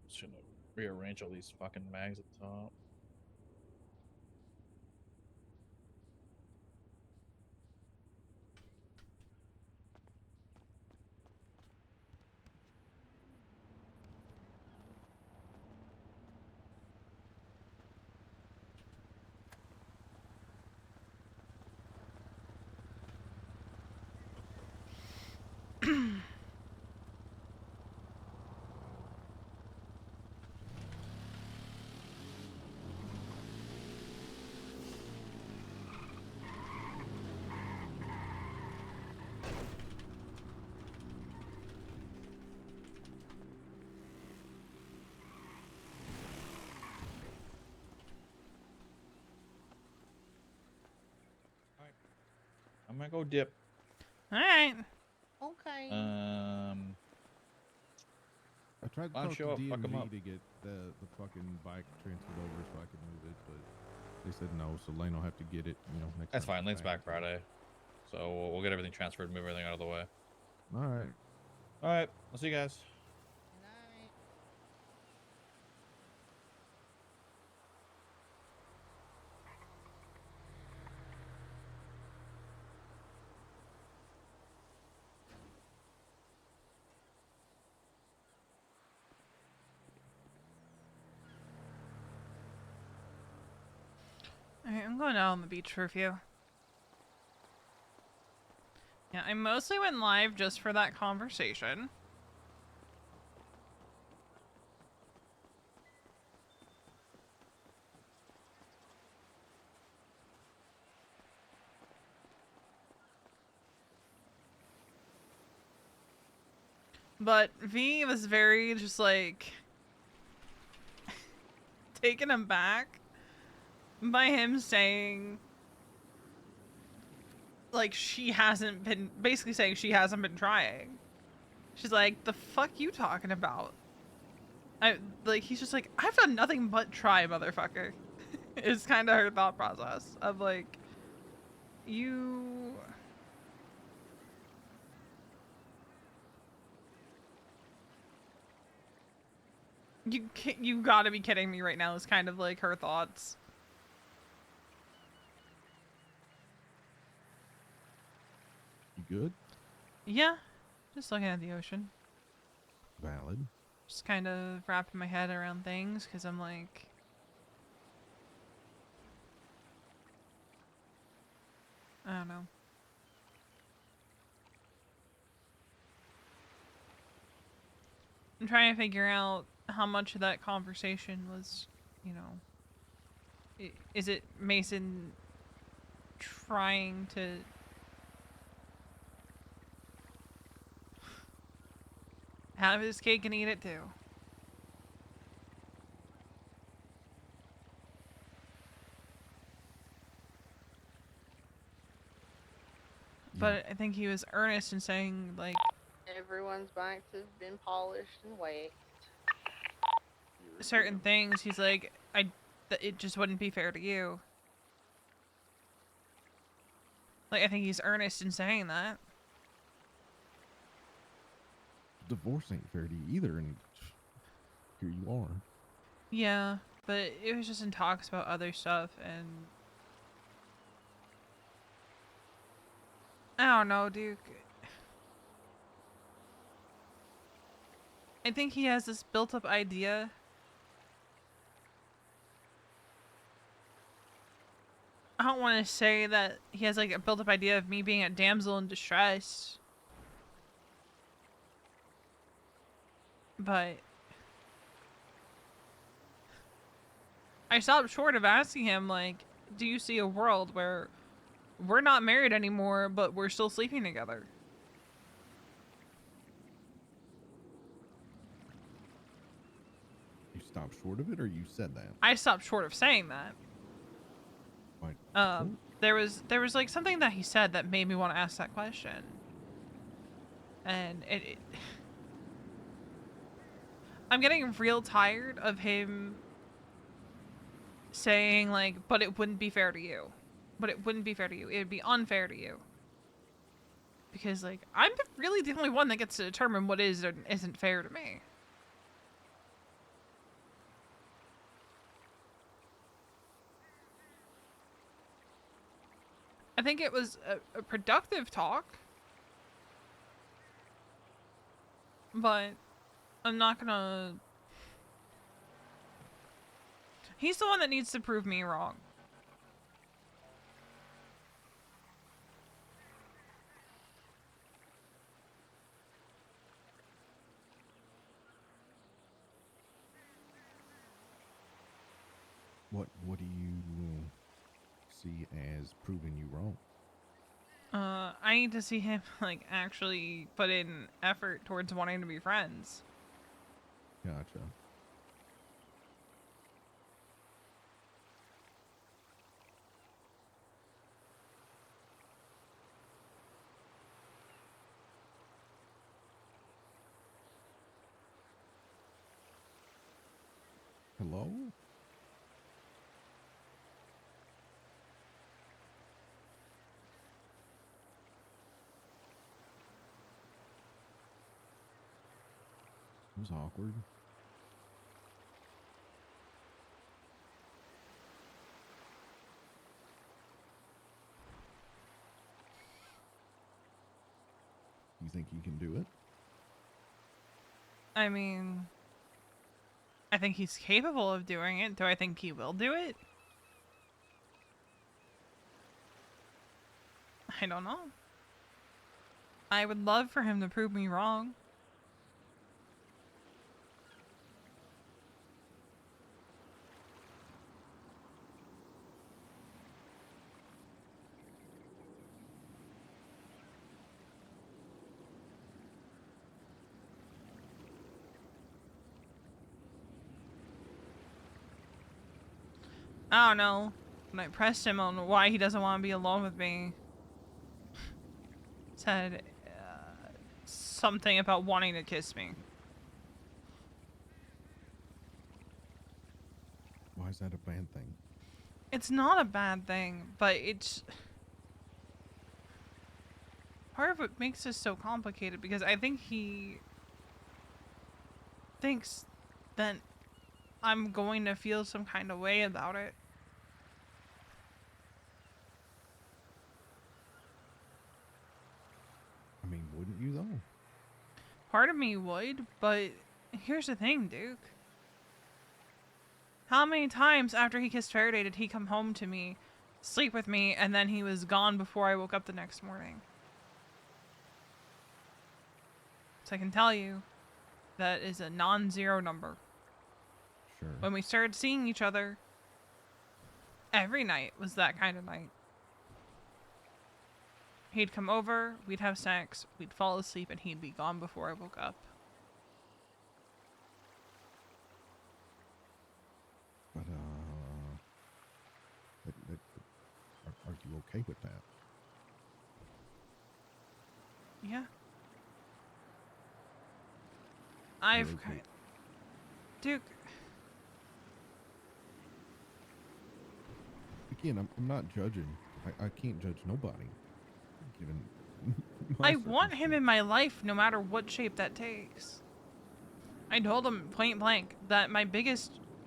Shouldn't rearrange all these fucking mags at the top. I'm gonna go dip. Alright. Okay. I tried to Why don't talk show to up, fuck 'em DMV up. to get the fucking bike transferred over so I could move it, but they said no, so Lane will have to get it. You know, next. That's time fine. Lane's back so- Friday, so we'll get everything transferred, move everything out of the way. All right. All right, I'll see you guys. Good night. Alright, I'm going out on the beach for a few. Yeah, I mostly went live just for that conversation. But V was very just like taken aback by him saying like she hasn't been, basically saying she hasn't been trying. She's like, the fuck you talking about? Like, he's just like, I've done nothing but try, motherfucker. Is kind of her thought process of like, you you gotta be kidding me right now is kind of like her thoughts. You good? Yeah, just looking at the ocean. Valid. Just kind of wrapping my head around things because I'm like, I don't know. I'm trying to figure out how much of that conversation was, you know, is it Mason trying to have his cake and eat it too? But I think he was earnest in saying, like, Everyone's bikes have been polished and waxed. certain things. He's like, it just wouldn't be fair to you. Like, I think he's earnest in saying that. Divorce ain't fair to you either, and here you are. Yeah, but it was just in talks about other stuff, and I don't know, Duke. I think he has this built-up idea. I don't want to say that he has like a built-up idea of me being a damsel in distress, but I stopped short of asking him, like, do you see a world where we're not married anymore, but we're still sleeping together? You stopped short of it, or you said that? I stopped short of saying that. Right. There was like something that he said that made me want to ask that question, and I'm getting real tired of him saying like, but it wouldn't be fair to you. But it wouldn't be fair to you. It would be unfair to you. Because like, I'm really the only one that gets to determine what is or isn't fair to me. I think it was a productive talk. But I'm not gonna... He's the one that needs to prove me wrong. What do you see as proving you wrong? I need to see him like actually put in effort towards wanting to be friends. Gotcha. Hello? It was awkward. You think you can do it? I mean, I think he's capable of doing it. Do I think he will do it? I don't know. I would love for him to prove me wrong. I don't know. When I pressed him on why he doesn't want to be alone with me, said something about wanting to kiss me. Why is that a bad thing? It's not a bad thing, but it's part of what makes this so complicated because I think he thinks that I'm going to feel some kind of way about it. I mean, wouldn't you though? Part of me would, but here's the thing, Duke. How many times after he kissed Faraday did he come home to me, sleep with me, and then he was gone before I woke up the next morning? So I can tell you, that is a non-zero number. Sure. When we started seeing each other, every night was that kind of night. He'd come over, we'd have sex, we'd fall asleep, and he'd be gone before I woke up. But are you okay with that? Yeah. I've Really kind Duke. Again, I'm not judging. I can't judge nobody. Given I want him in my life no matter what shape that takes. I told him point blank that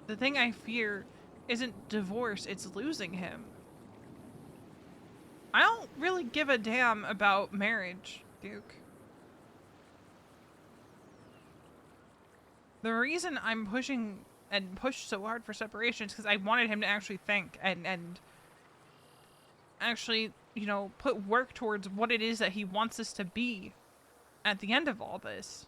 the thing I fear isn't divorce, it's losing him. I don't really give a damn about marriage, Duke. The reason I'm pushing and pushed so hard for separation is because I wanted him to actually think and actually, you know, put work towards what it is that he wants us to be at the end of all this.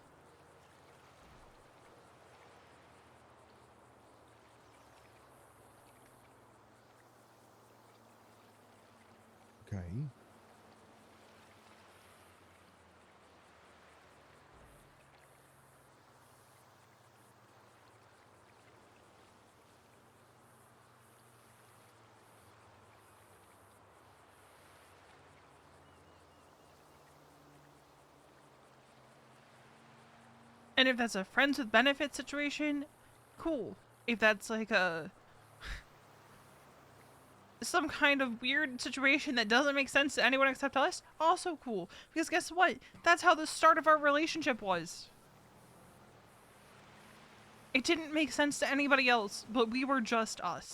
Okay. And if that's a friends with benefits situation, cool. If that's like some kind of weird situation that doesn't make sense to anyone except us, also cool. Because guess what? That's how the start of our relationship was. It didn't make sense to anybody else, but we were just us.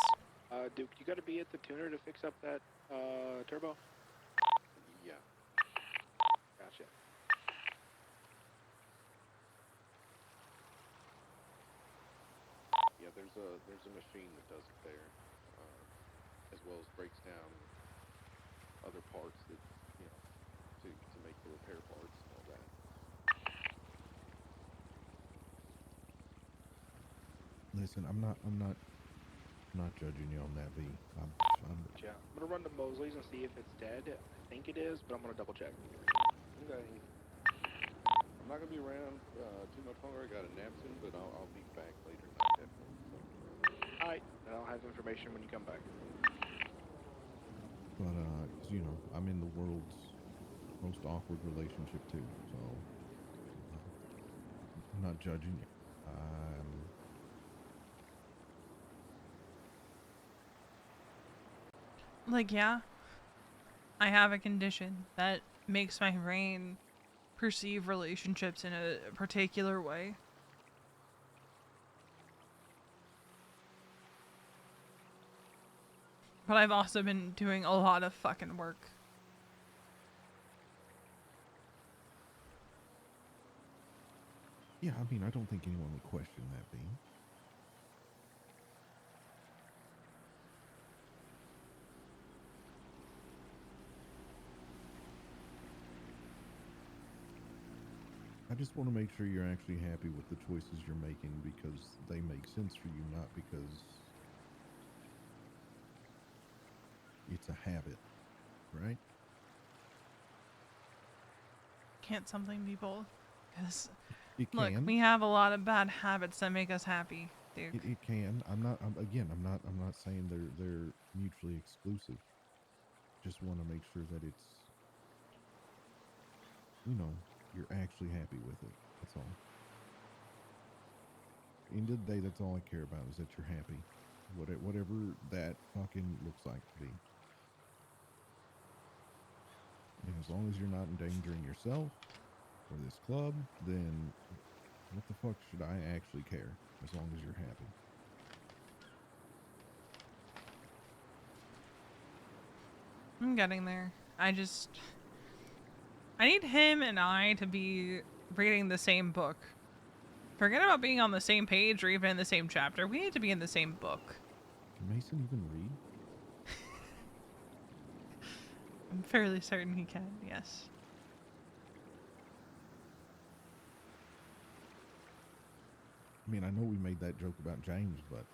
Duke, you gotta be at the tuner to fix up that, turbo? Yeah. Gotcha. Yeah, there's a machine that does it there, as well as breaks down other parts that, you know, to make the repair parts and all that. Listen, I'm not judging you on that, V. Yeah, I'm gonna run to Mosley's and see if it's dead. I think it is, but I'm gonna double check. Okay. I'm not gonna be around too much longer. I got a napkin, but I'll be back later tonight, definitely. So. Alright, and I'll have information when you come back. But 'cause, you know, I'm in the world's most awkward relationship too, so I'm not judging you. Like, yeah, I have a condition that makes my brain perceive relationships in a particular way. But I've also been doing a lot of fucking work. Yeah, I mean, I don't think anyone would question that, V. I just want to make sure you're actually happy with the choices you're making because they make sense for you, not because it's a habit, right? Can't something be both? Because, It look, can. we have a lot of bad habits that make us happy. Duke. It can. I'm not. I'm not saying they're mutually exclusive. Just want to make sure that it's, you're actually happy with it. That's all. End of the day, that's all I care about is that you're happy, whatever that fucking looks like to be. And as long as you're not endangering yourself or this club, then what the fuck should I actually care? As long as you're happy. I'm getting there. I need him and I to be reading the same book. Forget about being on the same page or even in the same chapter. We need to be in the same book. Can Mason even read? I'm fairly certain he can, yes. I mean, I know we made that joke about James, but,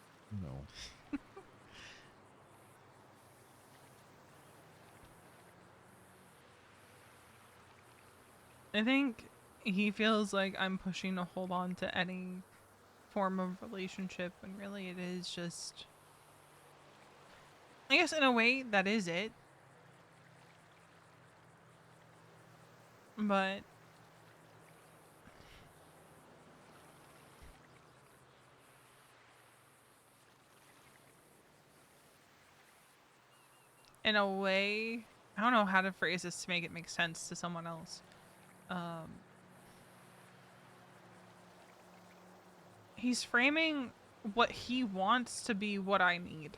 I think he feels like I'm pushing to hold on to any form of relationship when really it is just... I guess in a way that is it. But... in a way, I don't know how to phrase this to make it make sense to someone else. He's framing what he wants to be what I need.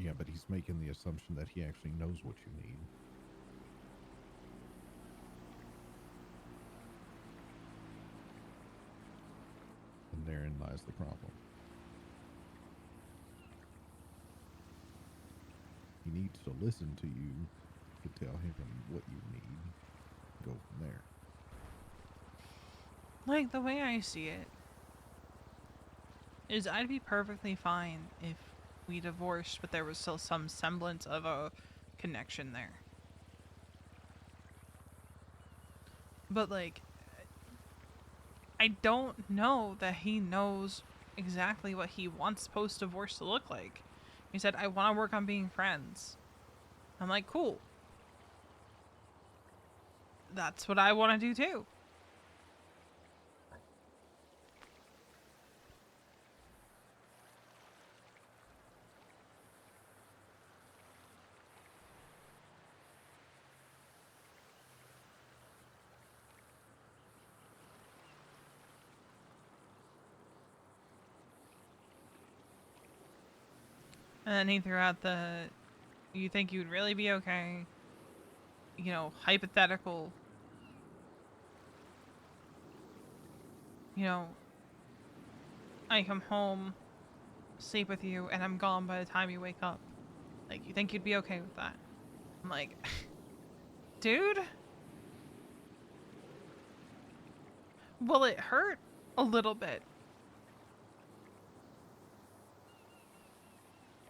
yeah, but he's making the assumption that he actually knows what you need. And therein lies the problem. He needs to listen to you to tell him what you need. Go from there. Like, the way I see it is I'd be perfectly fine if we divorced, but there was still some semblance of a connection there. But, like, I don't know that he knows exactly what he wants post-divorce to look like. He said, I want to work on being friends. I'm like, cool. That's what I want to do too. And then he threw out the, you think you'd really be okay? You know, hypothetical. You know, I come home, sleep with you, and I'm gone by the time you wake up. Like, you think you'd be okay with that? I'm like, dude? Will it hurt? A little bit.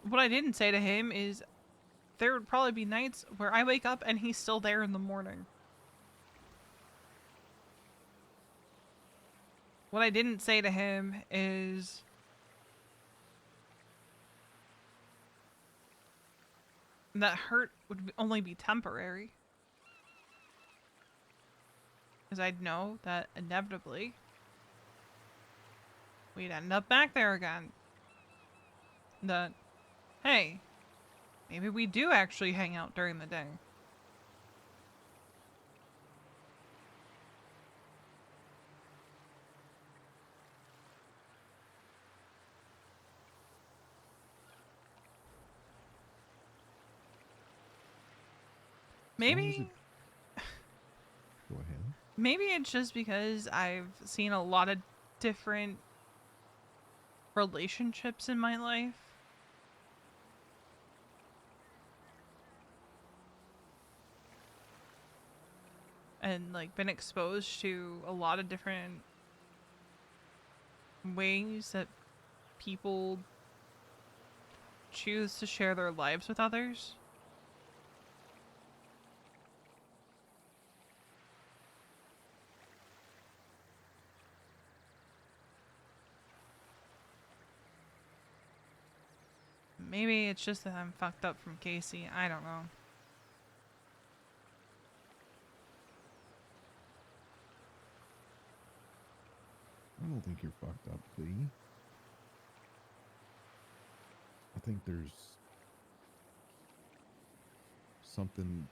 What I didn't say to him is there would probably be nights where I wake up and he's still there in the morning. What I didn't say to him is that hurt would only be temporary. Because I'd know that inevitably we'd end up back there again. That, hey, maybe we do actually hang out during the day. Maybe... Go ahead. Maybe it's just because I've seen a lot of different relationships in my life. And, like, been exposed to a lot of different ways that people choose to share their lives with others. Maybe it's just that I'm fucked up from Casey. I don't know. I don't think you're fucked up, V. I think there's something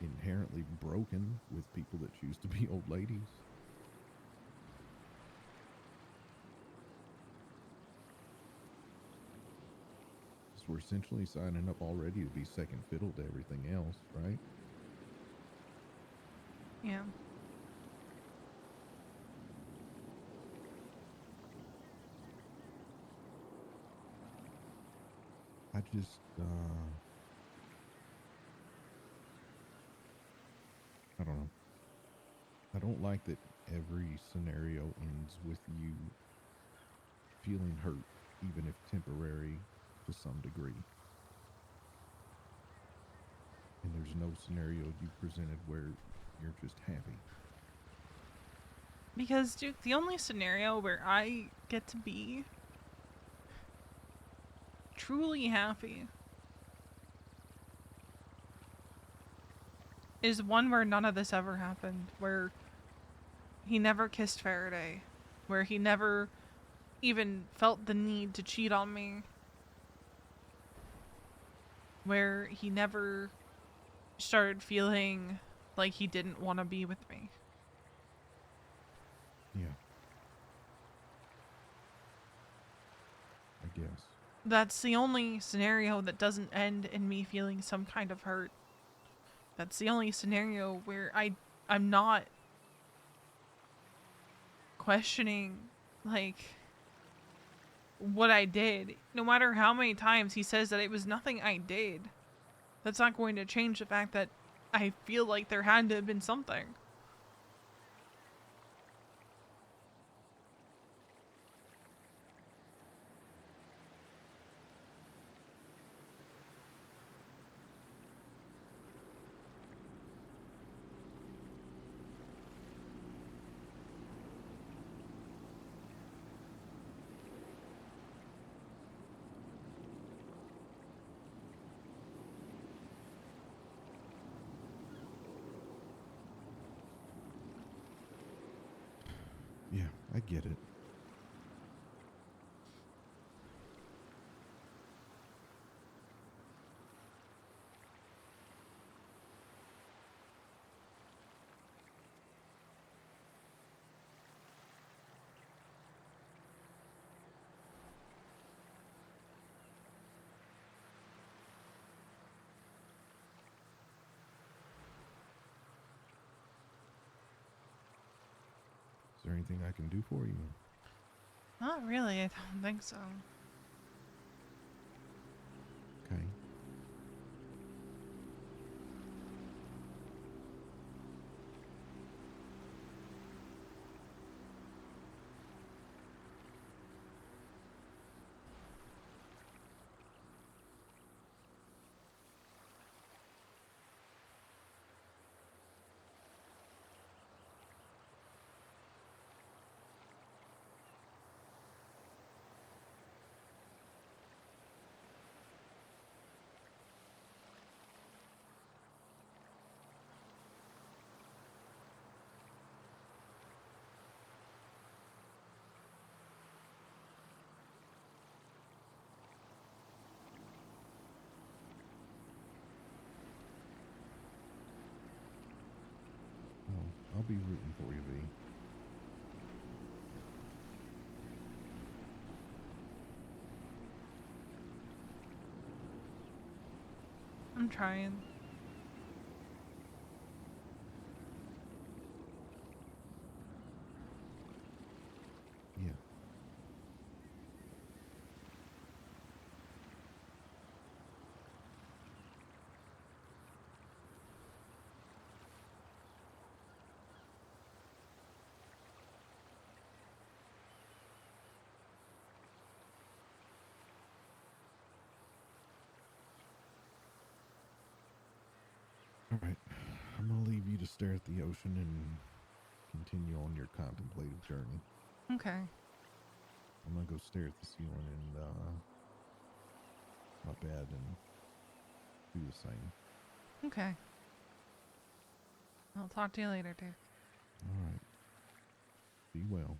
inherently broken with people that choose to be old ladies. 'Cause we're essentially signing up already to be second fiddle to everything else, right? Yeah. I just, I don't know. I don't like that every scenario ends with you feeling hurt, even if temporary to some degree. And there's no scenario you presented where you're just happy. Because, Duke, the only scenario where I get to be truly happy is one where none of this ever happened, where he never kissed Faraday, where he never even felt the need to cheat on me, where he never started feeling like he didn't want to be with me. Yeah. I guess. That's the only scenario that doesn't end in me feeling some kind of hurt. That's the only scenario where I'm not questioning, like, what I did. No matter how many times he says that it was nothing I did, that's not going to change the fact that I feel like there had to have been something. Yeah, I get it. Is there anything I can do for you? Not really, I don't think so. Okay. Well, I'll be rooting for you, V. I'm trying. Yeah. All right. I'm going to leave you to stare at the ocean and continue on your contemplative journey. Okay. I'm going to go stare at the ceiling and my bed and do the same. Okay. I'll talk to you later, dude. All right. Be well.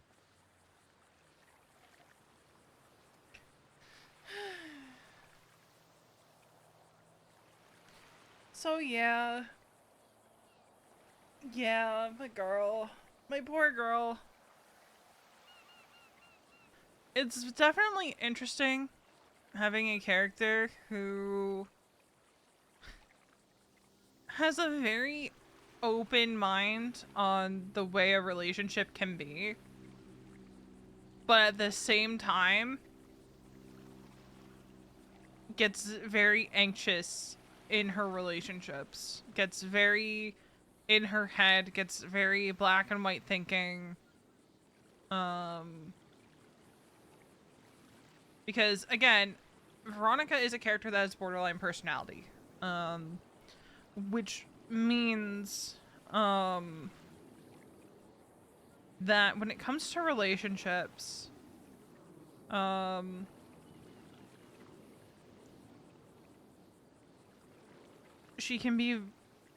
So yeah. Yeah, my girl. My poor girl. It's definitely interesting having a character who has a very open mind on the way a relationship can be. But at the same time, gets very anxious in her relationships. Gets very in her head, gets very black and white thinking. Because again, Veronica is a character that has borderline personality. Which means that when it comes to relationships, she can be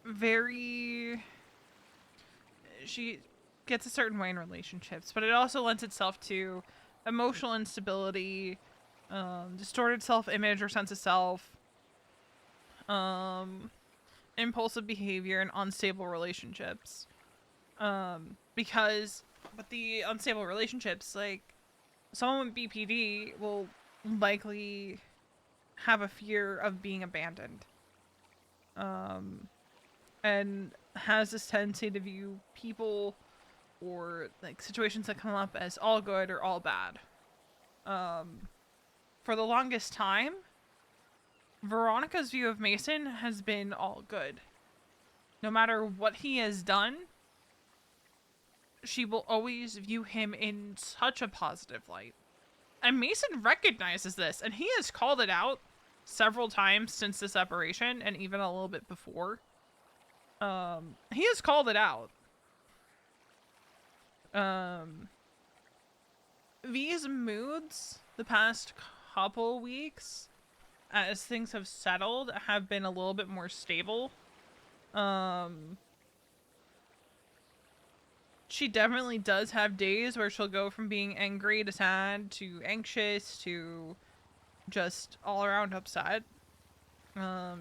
very, she gets a certain way in relationships, but it also lends itself to emotional instability, distorted self-image or sense of self, impulsive behavior, and unstable relationships. Because with the unstable relationships, like, someone with BPD will likely have a fear of being abandoned. And has this tendency to view people or like situations that come up as all good or all bad. For the longest time, Veronica's view of Mason has been all good. No matter what he has done, she will always view him in such a positive light. And Mason recognizes this, and he has called it out several times since the separation, and even a little bit before. He has called it out. These moods, the past couple weeks, as things have settled, have been a little bit more stable. She definitely does have days where she'll go from being angry to sad to anxious to just all around upset.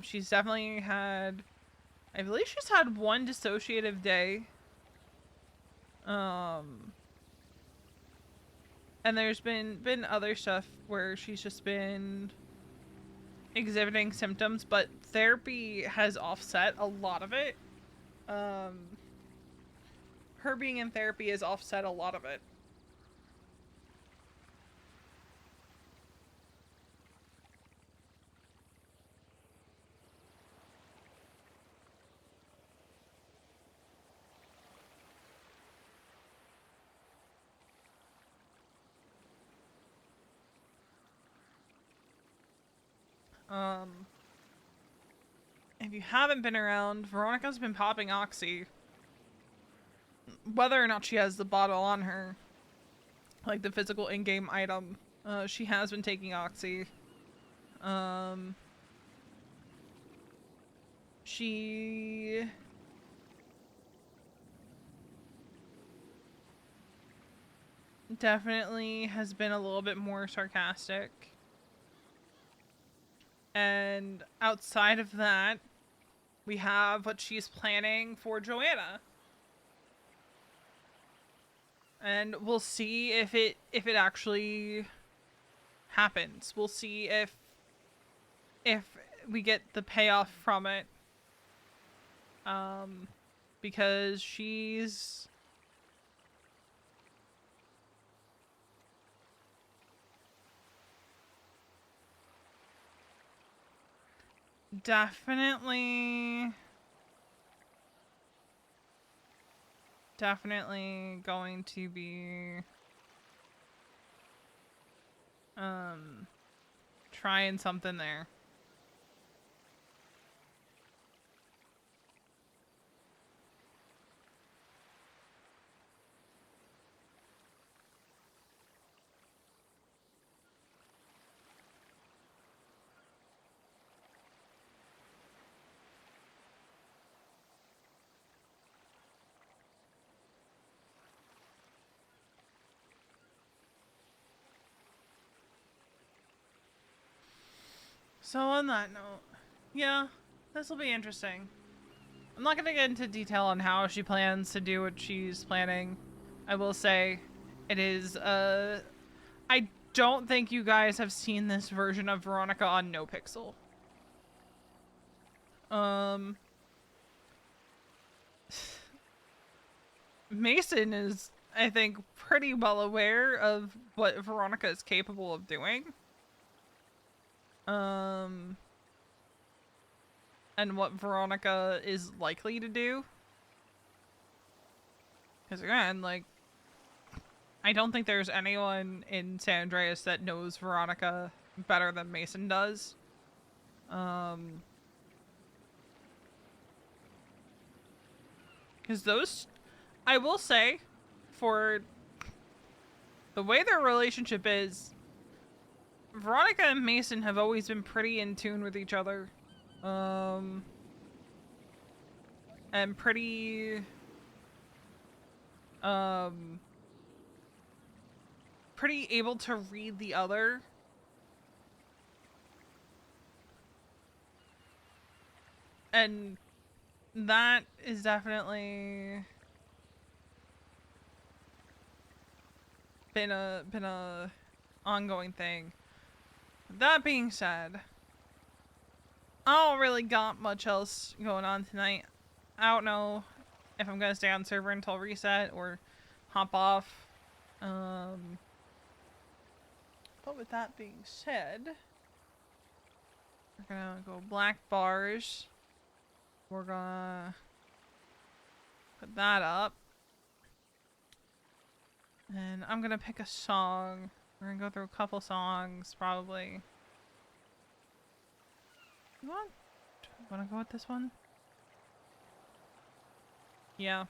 She's definitely had, I believe she's had one dissociative day. And there's been other stuff where she's just been exhibiting symptoms, but therapy has offset a lot of it. Her being in therapy has offset a lot of it. If you haven't been around, Veronica's been popping Oxy. Whether or not she has the bottle on her, like the physical in-game item, she has been taking Oxy. She definitely has been a little bit more sarcastic. And outside of that, we have what she's planning for Joanna. And we'll see if it actually happens. We'll see if we get the payoff from it. Because she's definitely going to be trying something there. So on that note, yeah, this will be interesting. I'm not gonna get into detail on how she plans to do what she's planning. I will say, it is, I don't think you guys have seen this version of Veronica on NoPixel. Mason is, I think, pretty well aware of what Veronica is capable of doing. And what Veronica is likely to do. Because again, like, I don't think there's anyone in San Andreas that knows Veronica better than Mason does. Because those, I will say, for the way their relationship is, Veronica and Mason have always been pretty in tune with each other. And pretty, pretty able to read the other. And that is definitely been a ongoing thing. That being said, I don't really got much else going on tonight. I don't know if I'm gonna stay on server until reset or hop off. But with that being said, we're gonna go black bars. We're gonna put that up. And I'm gonna pick a song. We're gonna go through a couple songs, probably. You wanna go with this one? Yeah.